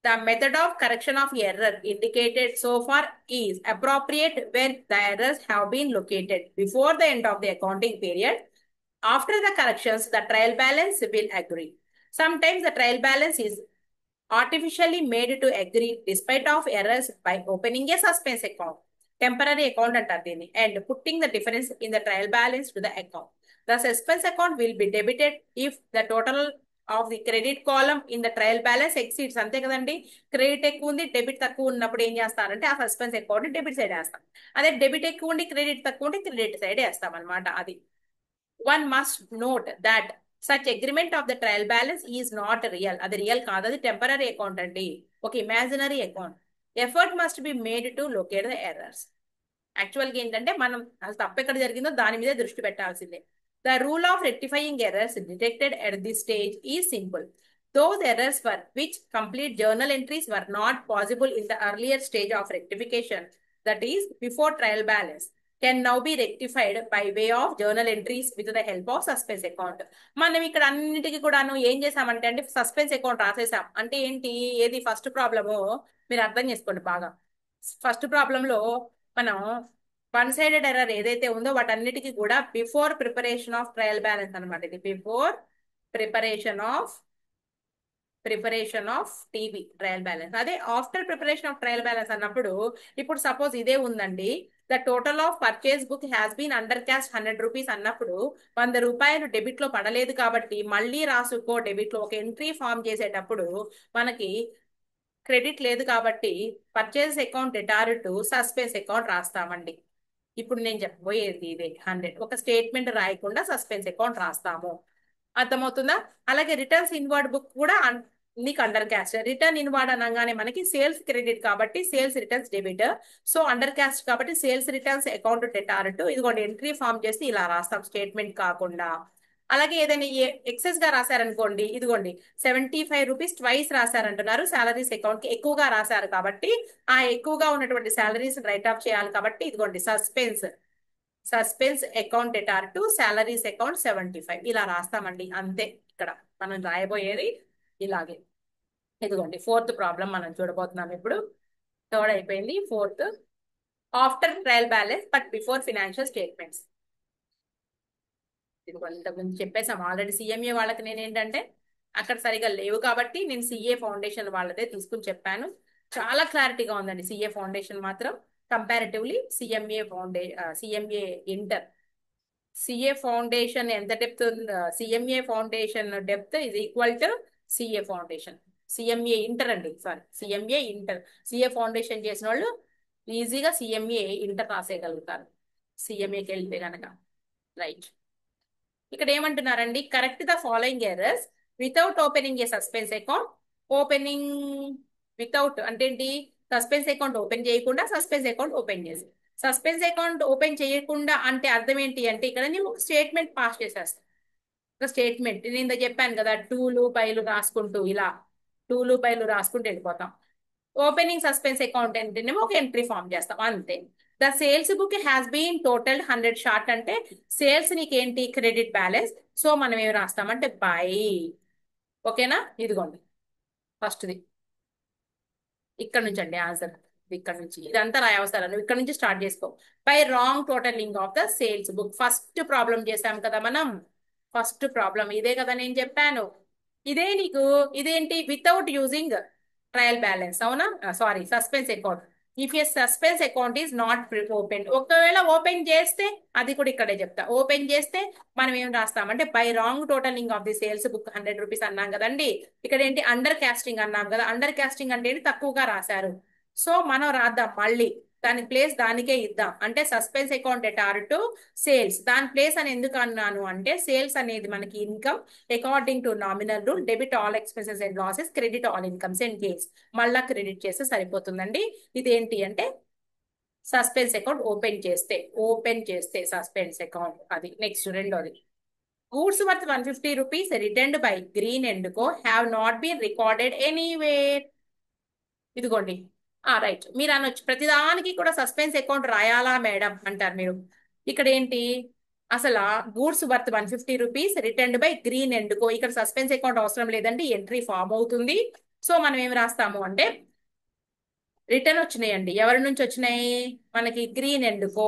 the method of correction of error indicated so far is appropriate when the errors have been located before the end of the accounting period. After the corrections, the trial balance will agree. Sometimes the trial balance is artificially made to agree despite of errors by opening a suspense account, temporary account అంటారు దీన్ని, and putting the difference in the trial balance to the account. The suspense account will be debited if the total of the credit column in the trial balance exceeds. అంతే కదండి, credit ఎక్కువ ఉంది debit తక్కువ ఉన్నప్పుడు ఏం చేస్తారంటే ఆ suspense account debit side వేస్తాం. అదే డెబిట్ ఎక్కువ ఉండి క్రెడిట్ తక్కువ ఉంటే క్రెడిట్ సైడ్ వేస్తాం అనమాట. అది one must note that such agreement of the trial balance is not real. అది రియల్ కాదు, అది టెంపరీ అకౌంట్ అండి, ఒక imaginary account. Effort must be made to locate the errors. యాక్చువల్గా ఏంటంటే మనం అసలు తప్పు ఎక్కడ జరిగిందో దాని మీదే దృష్టి పెట్టాల్సిందే. The rule of rectifying errors detected at this stage is simple. Those errors for which complete journal entries were not possible in the earlier stage of rectification, that is, before trial balance, can now be rectified by way of journal entries with the help of suspense account. మనం ఇక్కడ అన్నిటికీ కూడాను ఏం చేసామంటే అండి suspense account రాసేసాం. అంటే ఏంటి? ఏది ఫస్ట్ ప్రాబ్లము మీరు అర్థం చేసుకోండి బాగా. ఫస్ట్ ప్రాబ్లంలో మనం వన్ సైడెడ్ ఎర్రర్ ఏదైతే ఉందో వాటన్నిటికీ కూడా before preparation of trial balance అనమాట. ఇది before preparation of TB trial balance. అదే after preparation of trial balance అన్నప్పుడు ఇప్పుడు సపోజ్ ఇదే ఉందండి, the total of purchase book has been undercast 100 rupees అన్నప్పుడు 100 రూపాయలు డెబిట్ లో పడలేదు కాబట్టి మళ్ళీ రాసుకో డెబిట్ లో ఒక ఎంట్రీ ఫామ్ చేసేటప్పుడు మనకి క్రెడిట్ లేదు కాబట్టి purchase account debtor to suspense account రాస్తామండి. ఇప్పుడు నేను చెప్పబోయేది ఇదే 100 ఒక స్టేట్మెంట్ రాయకుండా సస్పెన్స్ అకౌంట్ రాస్తాము. అర్థమవుతుందా? అలాగే రిటర్న్స్ ఇన్వార్డ్ బుక్ కూడా నీకు అండర్ క్యాస్ట్. రిటర్న్ ఇన్వార్డ్ అనగానే మనకి సేల్స్ క్రెడిట్ కాబట్టి sales returns debit. So undercast కాబట్టి sales returns account debtor to ఇదిగోండి ఎంట్రీ ఫామ్ చేసి ఇలా రాస్తాం స్టేట్మెంట్ కాకుండా. అలాగే ఏదైనా ఎక్సెస్ గా రాశారనుకోండి, ఇదిగోండి 75 రూపీస్ ట్వైస్ రాశారంటున్నారు సాలరీస్ అకౌంట్ కి, ఎక్కువగా రాశారు కాబట్టి ఆ ఎక్కువగా ఉన్నటువంటి సాలరీస్ రైట్ ఆఫ్ చేయాలి కాబట్టి ఇదిగోండి suspense account debtor to salaries account 75 ఇలా రాస్తామండి. అంతే ఇక్కడ మనం రాయబోయేది ఇలాగే. ఇదిగోండి ఫోర్త్ ప్రాబ్లం మనం చూడబోతున్నాం ఇప్పుడు. థర్డ్ అయిపోయింది, fourth. After trial balance but before financial statements. ఇది ఇంతకుముందు చెప్పేసాం ఆల్రెడీ. సిఎంఏ వాళ్ళకి నేను ఏంటంటే అక్కడ సరిగా లేవు కాబట్టి నేను సిఏ ఫౌండేషన్ వాళ్ళదే తీసుకుని చెప్పాను. చాలా క్లారిటీగా ఉందండి సిఏ ఫౌండేషన్ మాత్రం comparatively CMA inter. CA foundation ఎంత depth CMA foundation depth is equal to CA foundation. CMA inter అండి, sorry CMA inter. CA foundation చేసిన వాళ్ళు ఈజీగా సిఎంఏ ఇంటర్ రాసేయగలుగుతారు సిఎంఏకి వెళ్తే కనుక. రైట్, ఇక్కడ ఏమంటున్నారండి, correct the following errors without opening a suspense account. Opening without అంటే ఏంటి, సస్పెన్స్ అకౌంట్ ఓపెన్ చేయకుండా సస్పెన్స్ అకౌంట్ ఓపెన్ చేసి. సస్పెన్స్ అకౌంట్ ఓపెన్ చేయకుండా అంటే అర్థం ఏంటి అంటే ఇక్కడ నేను ఒక స్టేట్మెంట్ పాస్ చేసేస్తాను. ఒక స్టేట్మెంట్ నేను ఇంత చెప్పాను కదా, టూలు బైలు రాసుకుంటూ ఇలా టూలు బైలు రాసుకుంటూ వెళ్ళిపోతాం. ఓపెనింగ్ సస్పెన్స్ అకౌంట్ అంటేనేమో ఒక ఎంట్రీ ఫామ్ చేస్తాం అంతే. The sales book has been total 100 short అంటే సేల్స్ నీకేంటి క్రెడిట్ బ్యాలెన్స్. సో మనం ఏమి రాస్తామంటే బై. ఓకేనా, ఇదిగోండి ఫస్ట్ది ఇక్కడ నుంచి అండి ఆన్సర్. ఇక్కడ నుంచి ఇదంతా రాయవసరం, నువ్వు ఇక్కడ నుంచి స్టార్ట్ చేసుకో. By wrong totalling of the sales book. First problem చేసాం కదా మనం, ఫస్ట్ ప్రాబ్లం ఇదే కదా నేను చెప్పాను. ఇదే నీకు ఇదేంటి వితౌట్ యూజింగ్ ట్రయల్ బ్యాలెన్స్, అవునా? Sorry, suspense account. If a suspense account is not open, ఒకవేళ ఓపెన్ చేస్తే అది కూడా ఇక్కడే చెప్తా. ఓపెన్ చేస్తే మనం ఏం రాస్తామంటే by wrong totalling of the sales book 100 rupees అన్నాం కదండి. ఇక్కడ ఏంటి అండర్ కాస్టింగ్ అన్నాం కదా. అండర్ కాస్టింగ్ అంటే ఏంటి, తక్కువగా రాశారు. సో మనం రాద్దాం మళ్ళీ, దాని ప్లేస్ దానికే ఇద్దాం. అంటే suspense account debtor to sales. దాని ప్లేస్ అని ఎందుకు అన్నాను అంటే సేల్స్ అనేది మనకి income according to nominal rule. Debit all expenses and losses, credit all incomes and gains. మళ్ళా క్రెడిట్ చేస్తే సరిపోతుందండి. ఇదేంటి అంటే సస్పెన్స్ అకౌంట్ ఓపెన్ చేస్తే సస్పెన్స్ అకౌంట్. అది నెక్స్ట్ రెండోది. Goods worth 150 rupees returned by green and co have not been recorded anywhere. ఇదిగోండి right. మీరు అనొచ్చు ప్రతిదానికి కూడా సస్పెన్స్ అకౌంట్ రాయాలా మేడం అంటారు మీరు. ఇక్కడ ఏంటి అసలు goods worth 150 rupees returned by green and కో, ఇక్కడ సస్పెన్స్ అకౌంట్ అవసరం లేదండి, ఎంట్రీ ఫామ్ అవుతుంది. సో మనం ఏమి రాస్తాము అంటే రిటర్న్ వచ్చినాయండి. ఎవరి నుంచి వచ్చినాయి, మనకి గ్రీన్ అండ్ కో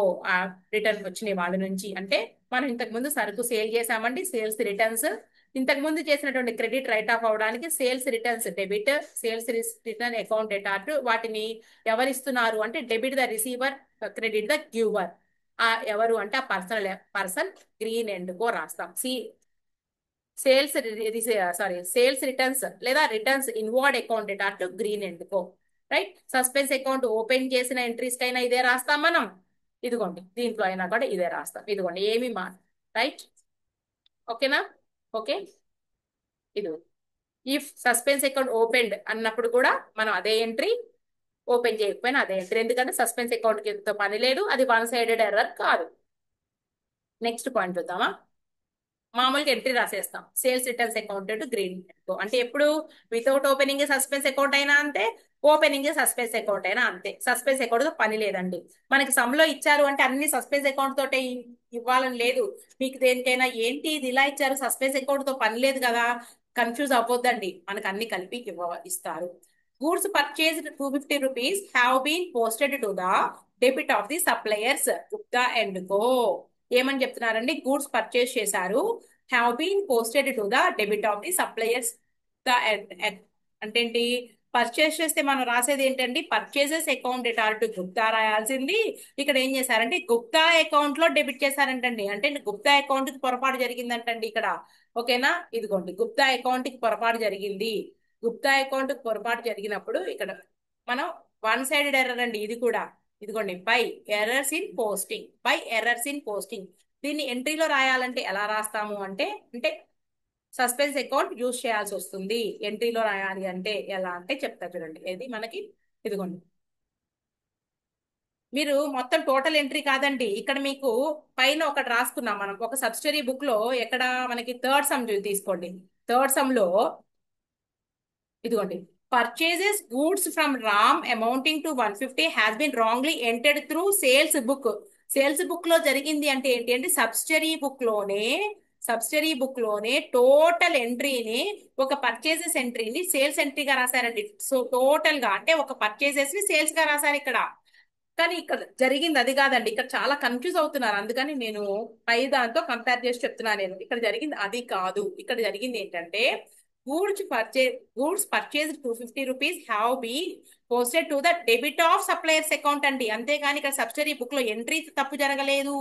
రిటర్న్ వచ్చినాయి వాళ్ళ నుంచి. అంటే మనం ఇంతకు ముందు సరుకు సేల్ చేసామండి, సేల్స్ రిటర్న్స్. ఇంతకు ముందు చేసినటువంటి క్రెడిట్ రైట్ ఆఫ్ అవడానికి sales returns debit, sales return account debtor. వాటిని ఎవరిస్తున్నారు అంటే debit the receiver, credit the giver. ఎవరు అంటే ఆ పర్సన్ గ్రీన్ అండ్ కో రాస్తాం. సేల్స్ సేల్స్ రిటర్న్స్ లేదా returns inward account debtor to green and co. Right, suspense account open చేసిన entries కైనా ఇదే రాస్తాం మనం. ఇదిగోండి దీంట్లో అయినా కూడా ఇదే రాస్తాం. ఇదిగోండి ఏమి రైట్. ఓకేనా? ఓకే, ఇది ఇఫ్ సస్పెన్స్ అకౌంట్ ఓపెన్డ్ అన్నప్పుడు కూడా మనం అదే ఎంట్రీ, ఓపెన్ చేయకపోయినా అదే ఎంట్రీ. ఎందుకంటే సస్పెన్స్ అకౌంట్ తో పని లేదు, అది 1 సైడెడ్ ఎర్రర్ కాదు. నెక్స్ట్ పాయింట్ చూద్దామా. మామూలుగా ఎంట్రీ రాసేస్తాం సేల్స్ రిటర్న్స్ అకౌంట్ గ్రీన్ అంటే ఎప్పుడు వితౌట్ ఓపెనింగ్ సస్పెన్స్ అకౌంట్ అయినా అంతే, ఓపెనింగ్ సస్పెన్స్ అకౌంట్ అయినా అంతే. సస్పెన్స్ అకౌంట్ తో పని లేదండి మనకి. సమ్ లో ఇచ్చారు అంటే అన్ని సస్పెన్స్ అకౌంట్ తోటే ఇవ్వాలని లేదు. మీకు దేనికైనా ఏంటి ఇది ఇలా ఇచ్చారు సస్పెన్స్ అకౌంట్ తో పని లేదు కదా, కన్ఫ్యూజ్ అవ్వద్దండి, మనకు అన్ని కలిపి ఇస్తారు. Goods purchase 250 rupees have been posted to the debit of the suppliers Gupta and Co. ఏమని చెప్తున్నారండి, గూడ్స్ పర్చేస్ చేశారు, have been posted to the debit of the suppliers the అంటే ఏంటి, పర్చేస్ చేస్తే మనం రాసేది ఏంటండి, purchases account debtor to Gupta రాయాల్సింది. ఇక్కడ ఏం చేశారంటే గుప్తా అకౌంట్ లో డెబిట్ చేశారంటండి. అంటే గుప్తా అకౌంట్ కి పొరపాటు జరిగిందంటండి ఇక్కడ. ఓకేనా, ఇదిగోండి గుప్తా అకౌంట్ కి పొరపాటు జరిగింది. గుప్తా అకౌంట్ కి పొరపాటు జరిగినప్పుడు ఇక్కడ మనం వన్ సైడెడ్ ఎర్రర్ అండి ఇది కూడా. ఇదిగోండి by errors in posting, by errors in posting. దీన్ని ఎంట్రీలో రాయాలంటే ఎలా రాస్తాము అంటే అంటే సస్పెన్స్ అకౌంట్ యూజ్ చేయాల్సి వస్తుంది. ఎంట్రీలో రాయాలి అంటే ఎలా అంటే చెప్తా చూడండి. ఇది మనకి ఇదిగోండి, మీరు మొత్తం టోటల్ ఎంట్రీ కాదండి, ఇక్కడ మీకు పైన ఒకటి రాసుకున్నాం మనం ఒక సబ్సిడరీ బుక్ లో. ఎక్కడ మనకి థర్డ్ సమ్ తీసుకోండి. థర్డ్ సమ్ లో ఇదిగోండి, purchases goods from Ram amounting to 150 has been wrongly entered through sales book. Sales book లో జరిగింది అంటే ఏంటి అంటే సబ్సిడరీ బుక్ లోనే టోటల్ ఎంట్రీని, ఒక పర్చేసెస్ ఎంట్రీని సేల్స్ ఎంట్రీగా రాశారండి. సో టోటల్ గా అంటే ఒక పర్చేసెస్ ని సేల్స్ గా రాశారు ఇక్కడ. కానీ ఇక్కడ జరిగింది అది కాదండి. ఇక్కడ చాలా కన్ఫ్యూజ్ అవుతున్నారు, అందుకని నేను పై దాంతో కంపేర్ చేసి చెప్తున్నాను. నేను ఇక్కడ జరిగింది అది కాదు. ఇక్కడ జరిగింది ఏంటంటే goods purchase 250 rupees have been posted to the debit of suppliers account అండి. అంతేగాని ఇక్కడ సబ్సిడరీ బుక్ లో ఎంట్రీ తప్పు జరగలేదు.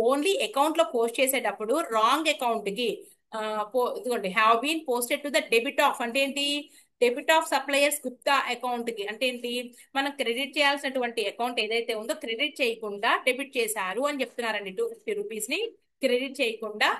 ఓన్లీ అకౌంట్ లో పోస్ట్ చేసేటప్పుడు రాంగ్ అకౌంట్ కి ఇదిగోండి have been posted to the debit of అంటే ఏంటి, debit of suppliers Gupta account కి అంటే ఏంటి, మనం క్రెడిట్ చేయాల్సినటువంటి అకౌంట్ ఏదైతే ఉందో క్రెడిట్ చేయకుండా డెబిట్ చేశారు అని చెప్తున్నారండి. 250 రూపీస్ ని క్రెడిట్ చేయకుండా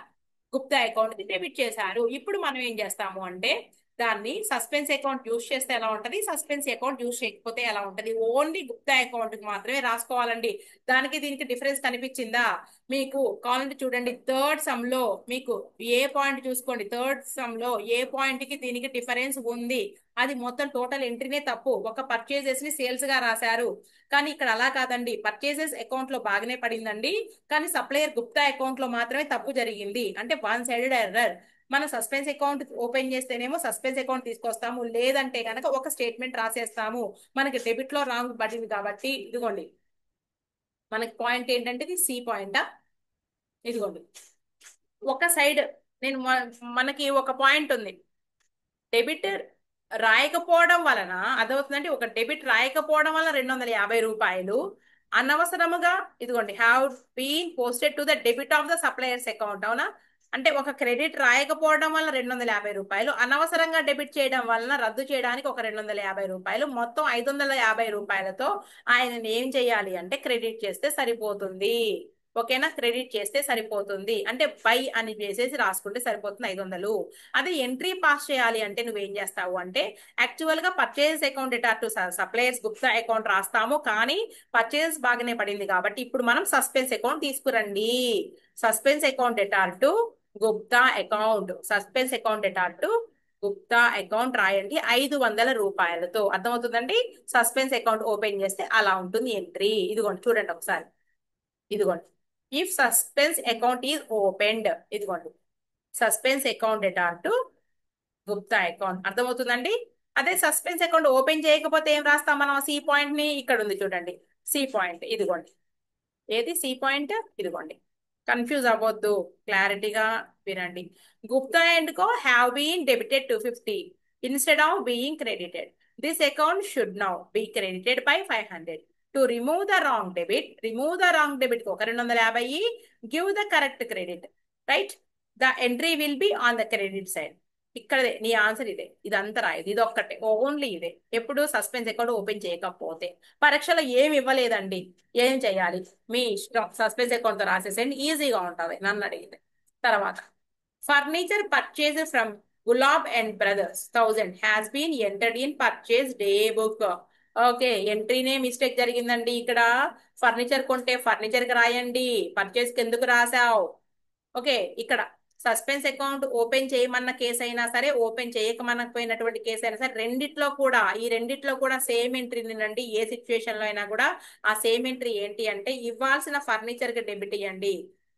గుప్తా అకౌంట్ ని డెబిట్ చేశారు. ఇప్పుడు మనం ఏం చేస్తాము అంటే దాన్ని సస్పెన్స్ అకౌంట్ యూస్ చేస్తే ఎలా ఉంటది, సస్పెన్స్ అకౌంట్ యూస్ చేయకపోతే ఎలా ఉంటది, ఓన్లీ గుప్తా అకౌంట్ కి మాత్రమే రాసుకోవాలండి. దానికి దీనికి డిఫరెన్స్ కనిపించిందా మీకు? కావాలంటే చూడండి థర్డ్ సమ్ లో మీకు ఏ పాయింట్ చూసుకోండి. థర్డ్ సమ్ లో ఏ పాయింట్ కి దీనికి డిఫరెన్స్ ఉంది. అది మొత్తం టోటల్ ఎంట్రీనే తప్పు, ఒక పర్చేజెస్ ని సేల్స్ గా రాశారు. కానీ ఇక్కడ అలా కాదండి, పర్చేసెస్ అకౌంట్ లో బాగానే పడిందండి, కానీ సప్లయర్ గుప్తా అకౌంట్ లో మాత్రమే తప్పు జరిగింది. అంటే వన్ సైడెడ్ ఎర్రర్. మనం సస్పెన్స్ అకౌంట్ ఓపెన్ చేస్తేనేమో సస్పెన్స్ అకౌంట్ తీసుకొస్తాము, లేదంటే కనుక ఒక స్టేట్మెంట్ రాసేస్తాము. మనకి డెబిట్ లో రాంగ్ పడింది కాబట్టి ఇదిగోండి మనకి పాయింట్ ఏంటంటే ఇది సి పాయింటా. ఇదిగోండి ఒక సైడ్ నేను మనకి ఒక పాయింట్ ఉంది, డెబిట్ రాయకపోవడం వలన అదవుతుందంటే ఒక డెబిట్ రాయకపోవడం వల్ల 250 రూపాయలు అనవసరముగా ఇదిగోండి have been posted to the debit of the suppliers account. అవునా, అంటే ఒక క్రెడిట్ రాయకపోవడం వల్ల 250 రూపాయలు, అనవసరంగా డెబిట్ చేయడం వలన రద్దు చేయడానికి ఒక 250 రూపాయలు, మొత్తం 550 రూపాయలతో ఆయనని ఏం చేయాలి అంటే క్రెడిట్ చేస్తే సరిపోతుంది. ఓకేనా, క్రెడిట్ చేస్తే సరిపోతుంది అంటే బై అని చేసేసి రాసుకుంటే సరిపోతుంది 500. అదే ఎంట్రీ పాస్ చేయాలి అంటే నువ్వేం చేస్తావు అంటే యాక్చువల్ గా purchase account debtor to suppliers Gupta account రాస్తాము, కానీ పర్చేస్ బాగానే పడింది కాబట్టి ఇప్పుడు మనం సస్పెన్స్ అకౌంట్ తీసుకురండి. Suspense account debtor to Gupta account, suspense account debtor to Gupta account రాయండి 500 రూపాయలతో. అర్థమవుతుందండి? సస్పెన్స్ అకౌంట్ ఓపెన్ చేస్తే అలా ఉంటుంది ఎంట్రీ. ఇదిగోండి చూడండి ఒకసారి. ఇదిగోండి if suspense account is opened, ఇదిగోండి suspense account debtor to Gupta account. అర్థమవుతుందండి? అదే సస్పెన్స్ అకౌంట్ ఓపెన్ చేయకపోతే ఏం రాస్తాం మనం? సి పాయింట్ ని ఇక్కడ ఉంది చూడండి, సి పాయింట్ ఇదిగోండి. ఏది సి పాయింట్? ఇదిగోండి. కన్ఫ్యూజ్ అవ్వద్దు, క్లారిటీగా వినండి. Gupta and co have been debited 250 instead of being credited. This account should now be credited by 500. To remove the wrong debit ఒక 250, give the correct credit. Right, the entry will be on the credit side. ఇక్కడదే నీ answer ఇదే. ఇదంతా రాయదు, ఇది ఒక్కటే, only ఇదే. ఎప్పుడు suspense account open చేయకపోతే. పరీక్షలో ఏమి ఇవ్వలేదండి, ఏం చేయాలి మీ ఇష్టం, సస్పెన్స్ అకౌంట్ తో రాసేసేయండి, ఈజీగా ఉంటుంది నన్ను అడిగితే. తర్వాత furniture purchase from Gulab and brothers 1000 has been entered in purchase day book. Okay, ఎంట్రీనే మిస్టేక్ జరిగిందండి ఇక్కడ. ఫర్నిచర్ కొంటే ఫర్నిచర్ కి రాయండి, పర్చేజ్ కి ఎందుకు రాసావు? ఓకే, ఇక్కడ సస్పెన్స్ అకౌంట్ ఓపెన్ చేయమన్న కేసు అయినా సరే, ఓపెన్ చేయకమనకపోయినటువంటి కేసు అయినా సరే, ఈ రెండిట్లో కూడా సేమ్ ఎంట్రీనండి. ఏ సిచ్యువేషన్ లో అయినా కూడా ఆ సేమ్ ఎంట్రీ ఏంటి అంటే ఇవ్వాల్సిన ఫర్నిచర్ కి డెబిట్ ఇవ్వండి.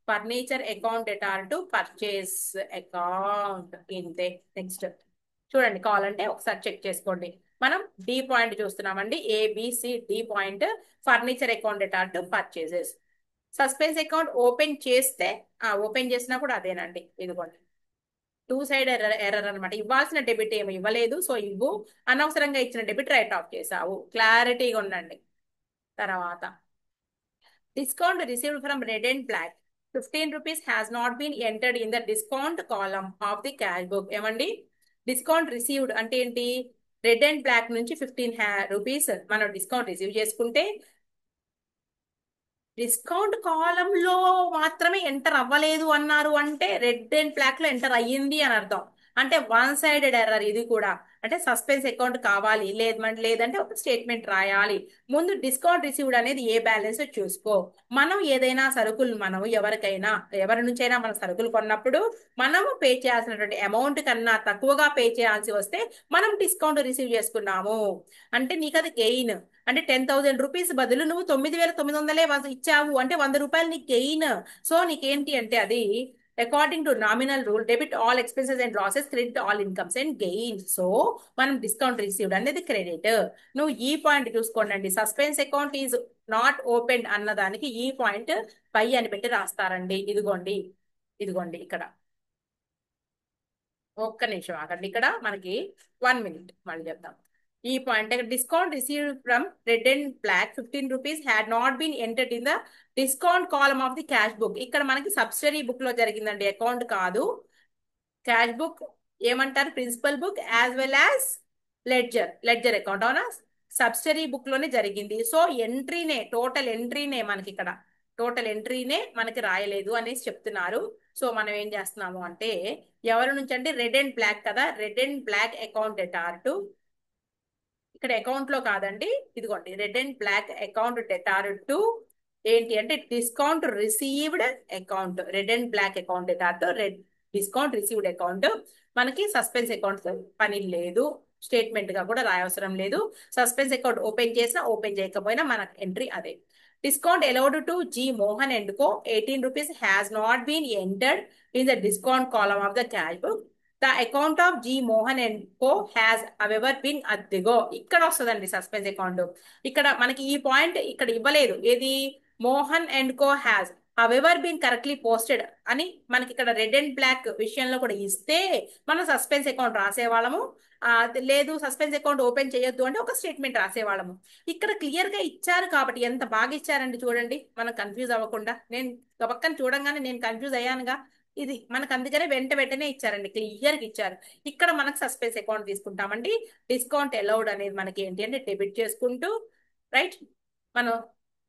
Furniture account debtor to purchase account ఇంతే. నెక్స్ట్ చూడండి, కావాలంటే ఒకసారి చెక్ చేసుకోండి. మనం డి పాయింట్ చూస్తున్నామండి, ABC D point. Furniture account debtor to purchases. Suspense account open చేస్తే ఓపెన్ చేసినా కూడా అదేనండి. ఇదిగోండి టూ సైడ్ ఎర్రర్ ఎర్రర్ అనమాట. ఇవ్వాల్సిన డెబిట్ ఏమి ఇవ్వలేదు, సో ఇవ్వు. అనవసరంగా ఇచ్చిన డెబిట్ రైట్ ఆఫ్ చేసావు. క్లారిటీగా ఉండండి. తర్వాత discount received from red and black 15 rupees has not been entered in the discount column of the cash book. ఏమండి, డిస్కౌంట్ రిసీవ్డ్ అంటే ఏంటి? రెడ్ అండ్ బ్లాక్ నుంచి 15 రూపీస్ మనం డిస్కౌంట్ రిసీవ్ చేసుకుంటే డిస్కౌంట్ కాలమ్ లో మాత్రమే ఎంటర్ అవ్వలేదు అన్నారు అంటే రెడ్ అండ్ బ్లాక్ లో ఎంటర్ అయ్యింది అని అర్థం. అంటే వన్ సైడెడ్ ఎర్రర్ ఇది కూడా. అంటే సస్పెన్స్ అకౌంట్ కావాలి, లేదంటే ఒక స్టేట్మెంట్ రాయాలి. ముందు డిస్కౌంట్ రిసీవ్డ్ అనేది ఏ బ్యాలెన్స్ చూసుకో. మనం ఏదైనా సరుకులు మనం ఎవరి నుంచైనా మన సరుకులు కొన్నప్పుడు మనము పే చేయాల్సినటువంటి అమౌంట్ కన్నా తక్కువగా పే చేయాల్సి వస్తే మనం డిస్కౌంట్ రిసీవ్ చేసుకున్నాము అంటే నీకు అది గెయిన్. అంటే 10,000 రూపీస్ బదులు నువ్వు 9,900 ఇచ్చావు అంటే 100 రూపాయలు నీకు గెయిన్. సో నీకేంటి అంటే అది according to nominal rule debit all expenses and losses, credit all incomes and gains. So మనం డిస్కౌంట్ రిసీవ్డ్ అనేది క్రెడిట్. నువ్వు ఈ పాయింట్ చూసుకోండి. Suspense account is not open అన్నదానికి ఈ పాయింట్ పై అని పెట్టి రాస్తారండి. ఇదిగోండి, ఇదిగోండి ఇక్కడ. ఒక్క నిమిషం ఆగండి, ఇక్కడ మనకి 1 minute మళ్ళీ చెప్తాం. ఈ point discount received from red and black 15 rupees had not been entered in the discount column of the cash book. ఇక్కడ మనకి సబ్సిడరీ బుక్ లో జరిగిందండి, అకౌంట్ కాదు. క్యాష్ బుక్ ఏమంటారు? Principal book as well as ledger account. అవునా? Subsidiary book లోనే జరిగింది. So ఎంట్రీనే, total ఎంట్రీనే మనకి ఇక్కడ టోటల్ ఎంట్రీనే మనకి రాయలేదు అనేసి చెప్తున్నారు. సో మనం ఏం చేస్తున్నాము అంటే ఎవరి నుంచి అంటే రెడ్ అండ్ బ్లాక్ కదా, red and black account debtor to, ఇక్కడ అకౌంట్ లో కాదండి, ఇదిగోండి red and black account debtor to ఏంటి అంటే discount received account. Red and black account debtor to discount received account. మనకి సస్పెన్స్ అకౌంట్ పని లేదు, స్టేట్మెంట్ గా కూడా రాయవసరం లేదు. సస్పెన్స్ అకౌంట్ ఓపెన్ చేసినా ఓపెన్ చేయకపోయినా మన ఎంట్రీ అదే. Discount allowed to G Mohan and Co. 18 rupees has not been entered in the discount column of the cash book. The account of G Mohan and co has however been అద్దిగో. ఇక్కడ వస్తుందండి suspense account. ఇక్కడ మనకి ఈ point ఇక్కడ ఇవ్వలేదు. ఏది? Mohan and co has however been correctly posted అని మనకి ఇక్కడ రెడ్ అండ్ బ్లాక్ విషయంలో కూడా ఇస్తే మనం సస్పెన్స్ అకౌంట్ రాసేవాళ్ళము. లేదు సస్పెన్స్ అకౌంట్ ఓపెన్ చేయొద్దు అంటే ఒక స్టేట్మెంట్ రాసేవాళ్ళము. ఇక్కడ క్లియర్ గా ఇచ్చారు కాబట్టి ఎంత బాగా ఇచ్చారండి చూడండి, మనం కన్ఫ్యూజ్ అవ్వకుండా. నేను పక్కన చూడంగానే నేను కన్ఫ్యూజ్ అయ్యానుగా. ఇది మనకు అందుకనే వెంటనే ఇచ్చారండి, క్లియర్ గా ఇచ్చారు. ఇక్కడ మనకు సస్పెన్స్ అకౌంట్ తీసుకుంటామండి. డిస్కౌంట్ అలౌడ్ అనేది మనకి ఏంటి అంటే డెబిట్ చేసుకుంటూ, రైట్, మనం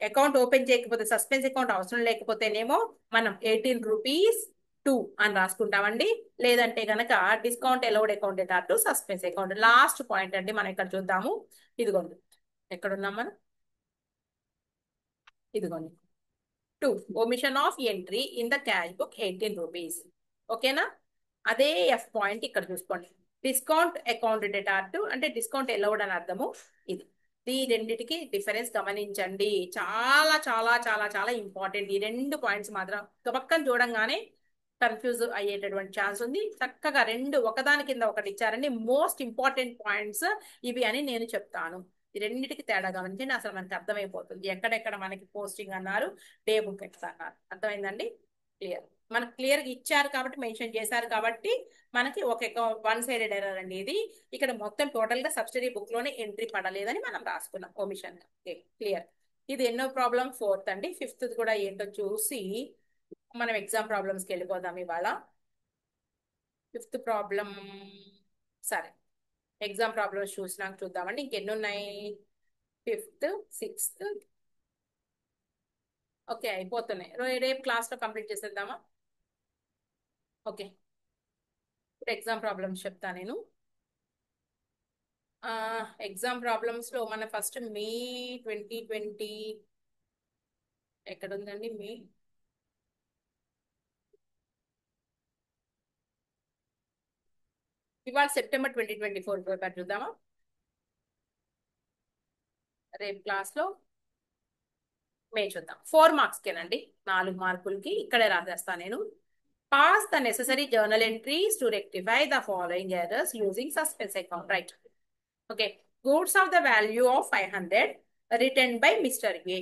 అకౌంట్ ఓపెన్ చేయకపోతే సస్పెన్స్ అకౌంట్ అవసరం లేకపోతేనేమో మనం 18 రూపీస్ 2 అని రాసుకుంటామండి. లేదంటే గనక discount allowed account to suspense account. Last point అండి మనం ఇక్కడ చూద్దాము. ఇదిగోండి, ఎక్కడున్నాం మనం? ఇదిగోండి, 2 omission of entry in the cash book 18 rupees. ఓకేనా? అదే ఎఫ్ పాయింట్ ఇక్కడ చూసుకోండి. డిస్కౌంట్ అకౌంట్ డెటార్ టు అంటే డిస్కౌంట్ అలౌడ్ అని అర్థము. ఇది ఈ రెండిటికి డిఫరెన్స్ గమనించండి. చాలా చాలా చాలా చాలా ఇంపార్టెంట్. ఈ రెండు పాయింట్స్ మాత్రం పక్కన చూడంగానే కన్ఫ్యూజ్ అయ్యేటటువంటి ఛాన్స్ ఉంది. చక్కగా రెండు ఒకదాని కింద ఒకటి ఇచ్చారండి. మోస్ట్ ఇంపార్టెంట్ పాయింట్స్ ఇవి అని నేను చెప్తాను. ఈ రెండింటికి తేడా గమనించండి, అసలు మనకి అర్థమైపోతుంది ఎక్కడెక్కడ మనకి పోస్టింగ్ అన్నారు, డే బుక్ ఎట్లా అన్నారు. అర్థమైందండి? క్లియర్. మనకు క్లియర్ గా ఇచ్చారు కాబట్టి, మెన్షన్ చేశారు కాబట్టి మనకి ఒక వన్ సైడెడ్ ఎర్రర్ అండి ఇది. ఇక్కడ మొత్తం టోటల్ గా సబ్సిడీ బుక్ లోనే ఎంట్రీ పడలేదని మనం రాసుకున్నాం ఒమిషన్. క్లియర్. ఇది ఎన్నో ప్రాబ్లం? 4th అండి. 5th కూడా ఏంటో చూసి మనం ఎగ్జామ్ ప్రాబ్లమ్స్కి వెళ్ళిపోదాం ఇవాళ. 5th ప్రాబ్లం సరే, ఎగ్జామ్ ప్రాబ్లమ్స్ చూసినాక చూద్దామండి. ఇంకెన్ని ఉన్నాయి? 5th 6th ఓకే, అయిపోతున్నాయి. రేపు క్లాస్లో కంప్లీట్ చేసేద్దామా? ఓకే, ఇప్పుడు ఎగ్జామ్ ప్రాబ్లమ్స్ చెప్తా నేను. ఎగ్జామ్ ప్రాబ్లమ్స్లో మన ఫస్ట్ మే 2020 ఎక్కడ ఉందండి? మే ఇవాళ సెప్టెంబర్ 2024 పేపర్ చూద్దామా? రేపు క్లాస్లో మే చూద్దాం. 4 మార్క్స్కేనండి, 4 మార్కులకి ఇక్కడే రాసేస్తాను నేను. Pass the necessary journal entries to rectify the following errors using suspense account. Right. Okay. Goods of the value of 500 written by mister A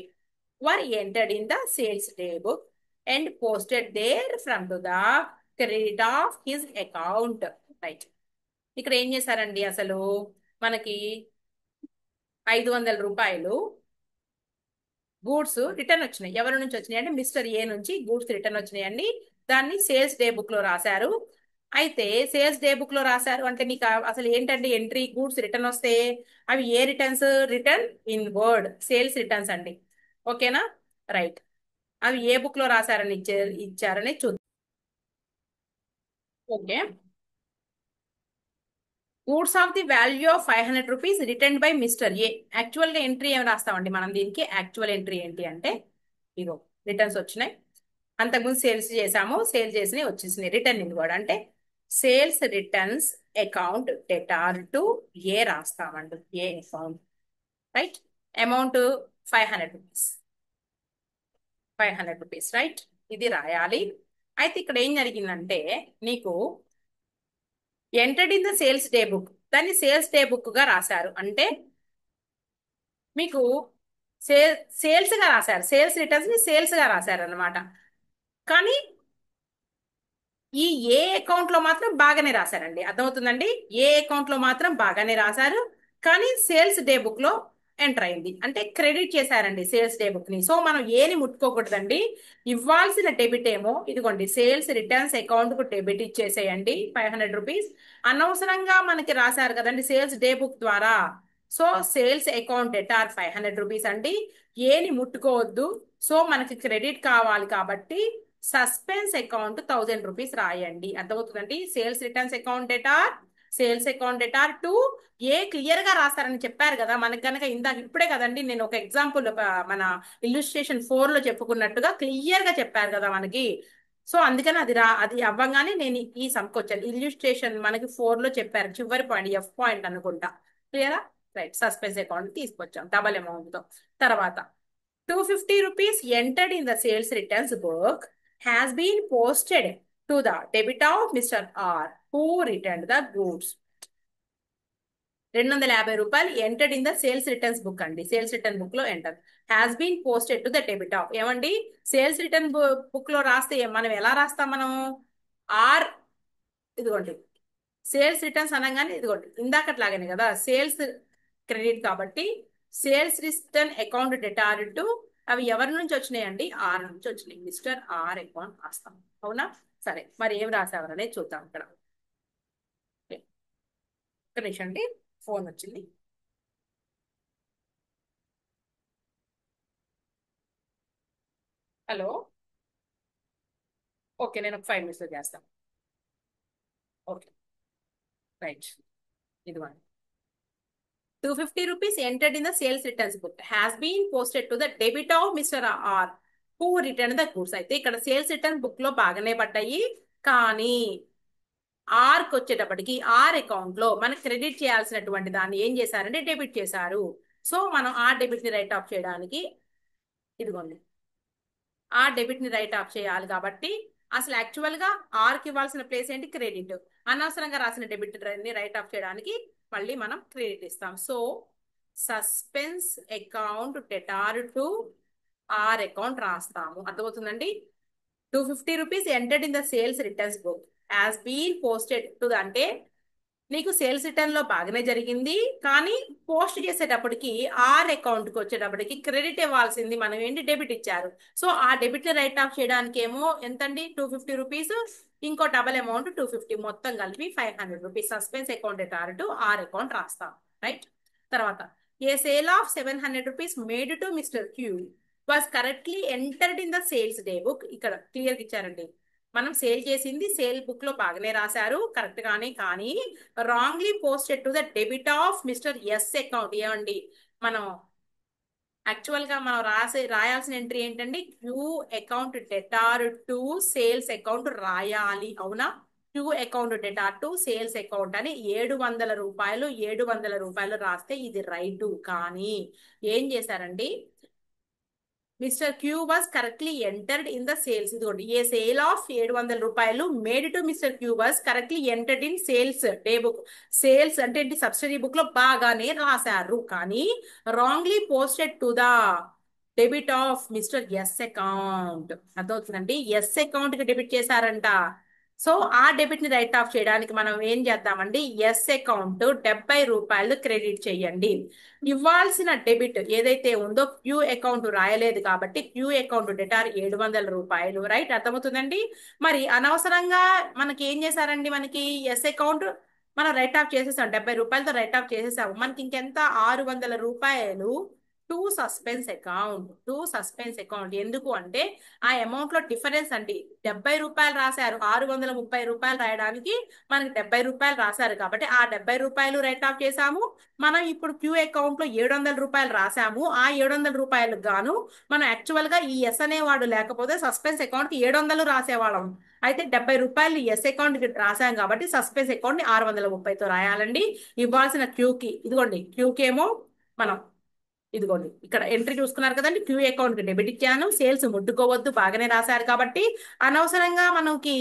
were entered in the sales day book and posted there from to the credit of his account. Right. ఇక్కడ ఏం చేశారండి అసలు మనకి 500 రూపాయలు goods return వచ్చినాయి. ఎవరి నుంచి వచ్చినాయి అంటే మిస్టర్ ఏ నుంచి గూడ్స్ రిటర్న్ వచ్చినాయండి. దాన్ని సేల్స్ డే బుక్ లో రాశారు. అయితే సేల్స్ డే బుక్ లో రాశారు అంటే నీకు అసలు ఏంటంటే ఎంట్రీ గూడ్స్ రిటర్న్ వస్తే అవి ఏ returns? Return inward sales returns అండి. ఓకేనా? రైట్. అవి ఏ బుక్ లో రాశారని ఇచ్చారని చూద్దాం. Okay. Goods of the value of 500 rupees written by mister A. Actual గా ఎంట్రీ ఏమి రాస్తామండి మనం దీనికి? యాక్చువల్ ఎంట్రీ ఏంటి అంటే ఇగో రిటర్న్స్ వచ్చినాయి. అంతకుముందు సేల్స్ చేసాము, సేల్ చేసినవి వచ్చేసినాయి. రిటర్న్ ఇన్ వర్డ్ అంటే sales returns account debtor to A రాస్తామండి. A account. Right. Amount 500 rupees. 500 rupees. Right. ఇది రాయాలి. అయితే ఇక్కడ ఏం జరిగిందంటే నీకు entered in the sales day book, దాన్ని సేల్స్ డే బుక్ గా రాశారు. అంటే మీకు సేల్స్ గా రాశారు. సేల్స్ రిటర్న్స్ ని సేల్స్ గా రాశారు అనమాట. కానీ ఈ ఏ అకౌంట్ లో మాత్రం బాగానే రాశారండి. అర్థమవుతుందండి? ఏ అకౌంట్ లో మాత్రం బాగానే రాశారు. కానీ సేల్స్ డే బుక్ లో ఎంటర్ అయింది అంటే క్రెడిట్ చేశారండి సేల్స్ డే బుక్ ని. సో మనం ఏని ముట్టుకోకూడదండి. ఇవ్వాల్సిన డెబిట్ ఏమో ఇదిగోండి సేల్స్ రిటర్న్స్ అకౌంట్ కు డెబిట్ ఇచ్చేసేయండి 500 రూపీస్. అనవసరంగా మనకి రాశారు కదండి సేల్స్ డే బుక్ ద్వారా. So sales account debtor 500 rupees అండి. ఏని ముట్టుకోవద్దు. సో మనకి క్రెడిట్ కావాలి కాబట్టి సస్పెన్స్ అకౌంట్ 1000 రూపీస్ రాయండి. అర్థమవుతుందండి? Sales returns account debtor, sales account debtor to A clear గా రాస్తారని చెప్పారు కదా మనకి. కనుక ఇందాక ఇప్పుడే కదండి నేను ఒక ఎగ్జాంపుల్ మన ఇల్లుస్ట్రేషన్ 4 లో చెప్పుకున్నట్టుగా క్లియర్ గా చెప్పారు కదా మనకి. సో అందుకని అది అవ్వగానే నేను ఈ సమ్కి వచ్చాను. ఇల్లుస్ట్రేషన్ మనకి 4 లో చెప్పారు చివరి పాయింట్, ఎఫ్ పాయింట్ అనుకుంటా. క్లియరా? రైట్. సస్పెన్స్ అకౌంట్ తీసుకొచ్చాం డబల్ అమౌంట్ తో. తర్వాత 250 rupees entered in the sales returns book has been posted to the debit of Mr. R who returned the goods. 250 రూపాయలు entered in the sales returns book అండి. Sales return book లో enter has been posted to the debit of. ఏమండి sales return book లో రాస్తే మనం ఎలా రాస్తాం? మనం ఆర్ ఇదిగోండి సేల్స్ రిటర్న్స్ అనగానే ఇదిగోండి ఇందాకట్లాగానే కదా సేల్స్ క్రెడిట్ కాబట్టి sales return account debtor to అవి ఎవరి నుంచి వచ్చినాయండి? ఆర్ నుంచి వచ్చినాయి. మిస్టర్ ఆర్ అకౌంట్ రాస్తాం. అవునా? సరే మరి ఏం రాసేవారు అనేది చూద్దాం ఇక్కడ. ఒక నిమిషం అండి, ఫోన్ వచ్చింది. హలో. ఓకే నేను ఒక 5 minutes లో చేస్తాను. ఓకే. రైట్. ఇదిగోండి 250 rupees entered in the sales returns book has been posted to the debit of Mister R who return the goods. అయితే ఇక్కడ సేల్స్ రిటర్న్ బుక్ లో బాగానే పడ్డాయి. కానీ ఆర్కి వచ్చేటప్పటికి ఆర్ అకౌంట్ లో మనకి క్రెడిట్ చేయాల్సినటువంటి దాన్ని ఏం చేశారంటే డెబిట్ చేశారు. సో మనం ఆ డెబిట్ ని రైట్ ఆఫ్ చేయడానికి ఇదిగోండి ఆ డెబిట్ ని రైట్ ఆఫ్ చేయాలి. కాబట్టి అసలు యాక్చువల్ గా ఆర్ కి ఇవ్వాల్సిన ప్లేస్ ఏంటి? క్రెడిట్. అనవసరంగా రాసిన డెబిట్ ని రైట్ ఆఫ్ చేయడానికి మళ్ళీ మనం క్రెడిట్ ఇస్తాం. So suspense account debtor to R account రాస్తాము. అర్థమవుతుందండి? 250 rupees entered in the sales returns book has been posted to అంటే నీకు సేల్స్ రిటర్న్ లో బాగానే జరిగింది. కానీ పోస్ట్ చేసేటప్పటికి ఆర్ అకౌంట్ కి వచ్చేటప్పటికి క్రెడిట్ ఇవ్వాల్సింది మనం ఏంటి? డెబిట్ ఇచ్చారు. సో ఆ డెబిట్ ని రైట్ ఆఫ్ చేయడానికి ఏమో ఎంతండి? 250 రూపీస్. ఇంకో డబల్ అమౌంట్ 250 మొత్తం కలిపి 500 rupees suspense account debtor to R account రాస్తాం. రైట్. తర్వాత a sale of 700 rupees made to mister Q was correctly entered in the sales day book. ఇక్కడ క్లియర్ గా ఇచ్చారండి. మనం సేల్ చేసింది సేల్ బుక్ లో బాగానే రాశారు కరెక్ట్ గానే. కానీ wrongly posted to the debit of Mister S account. ఏమండి మనం యాక్చువల్ గా మనం రాయాల్సిన ఎంట్రీ ఏంటండి? Q account debtor to sales account రాయాలి. అవునా? Q account debtor to sales account అని 700 రూపాయలు 700 రూపాయలు రాస్తే ఇది రైటు. కానీ ఏం చేశారండి? Mister Q was correctly entered in the sales. ఇదిగోండి ఏ సేల్ ఆఫ్ 700 రూపాయలు made to mister Q was correctly entered in sales day book. Sales అంటే ఏంటి? సబ్సిడీ బుక్ లో బాగానే రాశారు. కానీ wrongly posted to the debit of Mister S account. అర్థమవుతుందండి? S account కి డెబిట్ చేశారంట. సో ఆ డెబిట్ ని రైట్ ఆఫ్ చేయడానికి మనం ఏం చేద్దామండి, ఎస్ అకౌంట్ 70 రూపాయలు క్రెడిట్ చేయండి. ఇవ్వాల్సిన డెబిట్ ఏదైతే ఉందో క్యూ అకౌంట్ రాయలేదు కాబట్టి క్యూ అకౌంట్ డెటార్ 700 రూపాయలు. రైట్, అర్థమవుతుందండి. మరి అనవసరంగా మనకి ఏం చేశారండి, మనకి ఎస్ అకౌంట్ మనం రైట్ ఆఫ్ చేసేసాం, 70 రూపాయలతో రైట్ ఆఫ్ చేసేసాము. మనకి ఇంకెంత, 600 రూపాయలు టు సస్పెన్స్ అకౌంట్ ఎందుకు అంటే ఆ అమౌంట్ లో డిఫరెన్స్ అండి. 70 రూపాయలు రాశారు, 630 రూపాయలు రాయడానికి మనకి 70 రూపాయలు రాశారు కాబట్టి ఆ 70 రూపాయలు రైట్ ఆఫ్ చేసాము. మనం ఇప్పుడు క్యూ అకౌంట్ లో 700 రూపాయలు రాసాము. ఆ 700 రూపాయలకు గాను మనం యాక్చువల్ గా ఈ ఎస్ అనేవాడు లేకపోతే సస్పెన్స్ అకౌంట్ కి 700 రాసేవాళ్ళం. అయితే 70 రూపాయలు ఎస్ అకౌంట్ కి రాసాం కాబట్టి సస్పెన్స్ అకౌంట్ ని 630తో రాయాలండి. ఇవ్వాల్సిన క్యూకి ఇదిగోండి, క్యూకి ఏమో మనం ఇదిగోండి ఇక్కడ ఎంట్రీ చూసుకున్నారు కదండి, క్యూ అకౌంట్ కి డెబిట్ ఇచ్చాను. సేల్స్ ముట్టుకోవద్దు, బాగానే రాశారు కాబట్టి. అనవసరంగా మనకి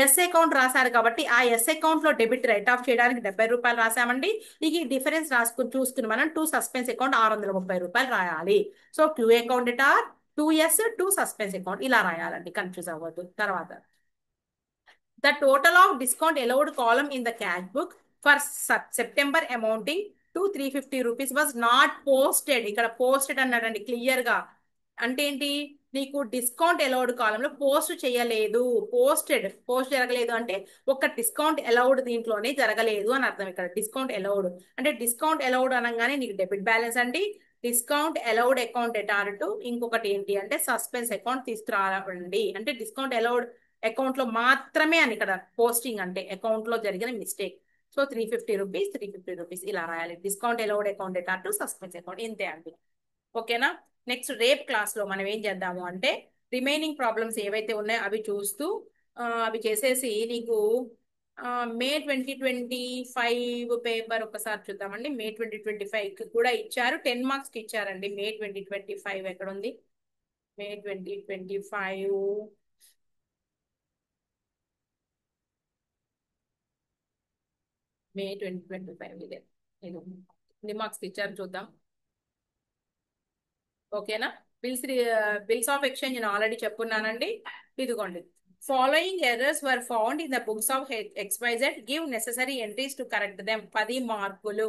ఎస్ అకౌంట్ రాశారు కాబట్టి ఆ ఎస్ అకౌంట్ లో డెబిట్ రైట్ ఆఫ్ చేయడానికి 70 రూపాయలు రాసామండి. ఇక ఈ డిఫరెన్స్ రాసుకుని చూసుకుని మనం టూ సస్పెన్స్ అకౌంట్ 630 రూపాయలు రాయాలి. So Q account it R 2S 2 suspense account ఇలా రాయాలండి, కన్ఫ్యూజ్ అవ్వద్దు. తర్వాత the total of discount allowed column in the cash book for September amounting to 350 rupees was not posted. ఇక్కడ పోస్టెడ్ అన్నాడండి clear గా. అంటే ఏంటి, నీకు డిస్కౌంట్ అలౌడ్ కాలంలో పోస్ట్ చేయలేదు, పోస్ట్ జరగలేదు అంటే ఒక డిస్కౌంట్ అలౌడ్ దీంట్లోనే జరగలేదు అని అర్థం. ఇక్కడ డిస్కౌంట్ అలౌడ్ అంటే డిస్కౌంట్ అలౌడ్ అనగానే నీకు డెబిట్ బ్యాలెన్స్ అండి. డిస్కౌంట్ అలౌడ్ అకౌంట్ ఎటార్ టు ఇంకొకటి ఏంటి అంటే సస్పెన్స్ అకౌంట్ తీసుకురావండి. అంటే డిస్కౌంట్ అలౌడ్ అకౌంట్ లో మాత్రమే అని ఇక్కడ పోస్టింగ్ అంటే అకౌంట్ లో జరిగిన మిస్టేక్. సో 350 రూపీస్ ఇలా రాయాలి. Discount allowed account ఎటార్ to suspense account, ఇంతే అండి. ఓకేనా. నెక్స్ట్ రేపు క్లాస్ లో మనం ఏం చేద్దాము అంటే రిమైనింగ్ ప్రాబ్లమ్స్ ఏవైతే ఉన్నాయో అవి చూస్తూ అవి చేసేసి నీకు మే 2025 పేపర్ ఒకసారి చూద్దామండి. మే 2025 కి కూడా ఇచ్చారు, 10 మార్క్స్ కి ఇచ్చారండి. మే 2025 ఎక్కడ ఉంది, మే 2025 మే 2025 ఇదే, ఇది ఎన్ని మార్క్స్ ఇచ్చారు చూద్దాం. ఓకేనా. బిల్స్ బిల్స్ ఆఫ్ ఎక్స్చేంజ్ నేను ఆల్రెడీ చెప్పున్నానండి. ఇదిగోండి, following errors were found in the books of XYZ, give necessary entries to correct them. 10 మార్కులు,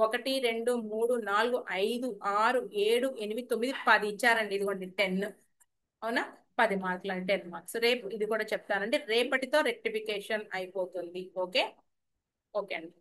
1 2 3 4 5 6 7 8 9 10 ఇచ్చారండి. ఇదిగోండి 10, అవునా, 10 మార్కులు అంటే 10 మార్క్స్. రేపు ఇది కూడా చెప్తానండి, రేపటితో రెక్టిఫికేషన్ అయిపోతుంది. ఓకే, ఓకే అండి.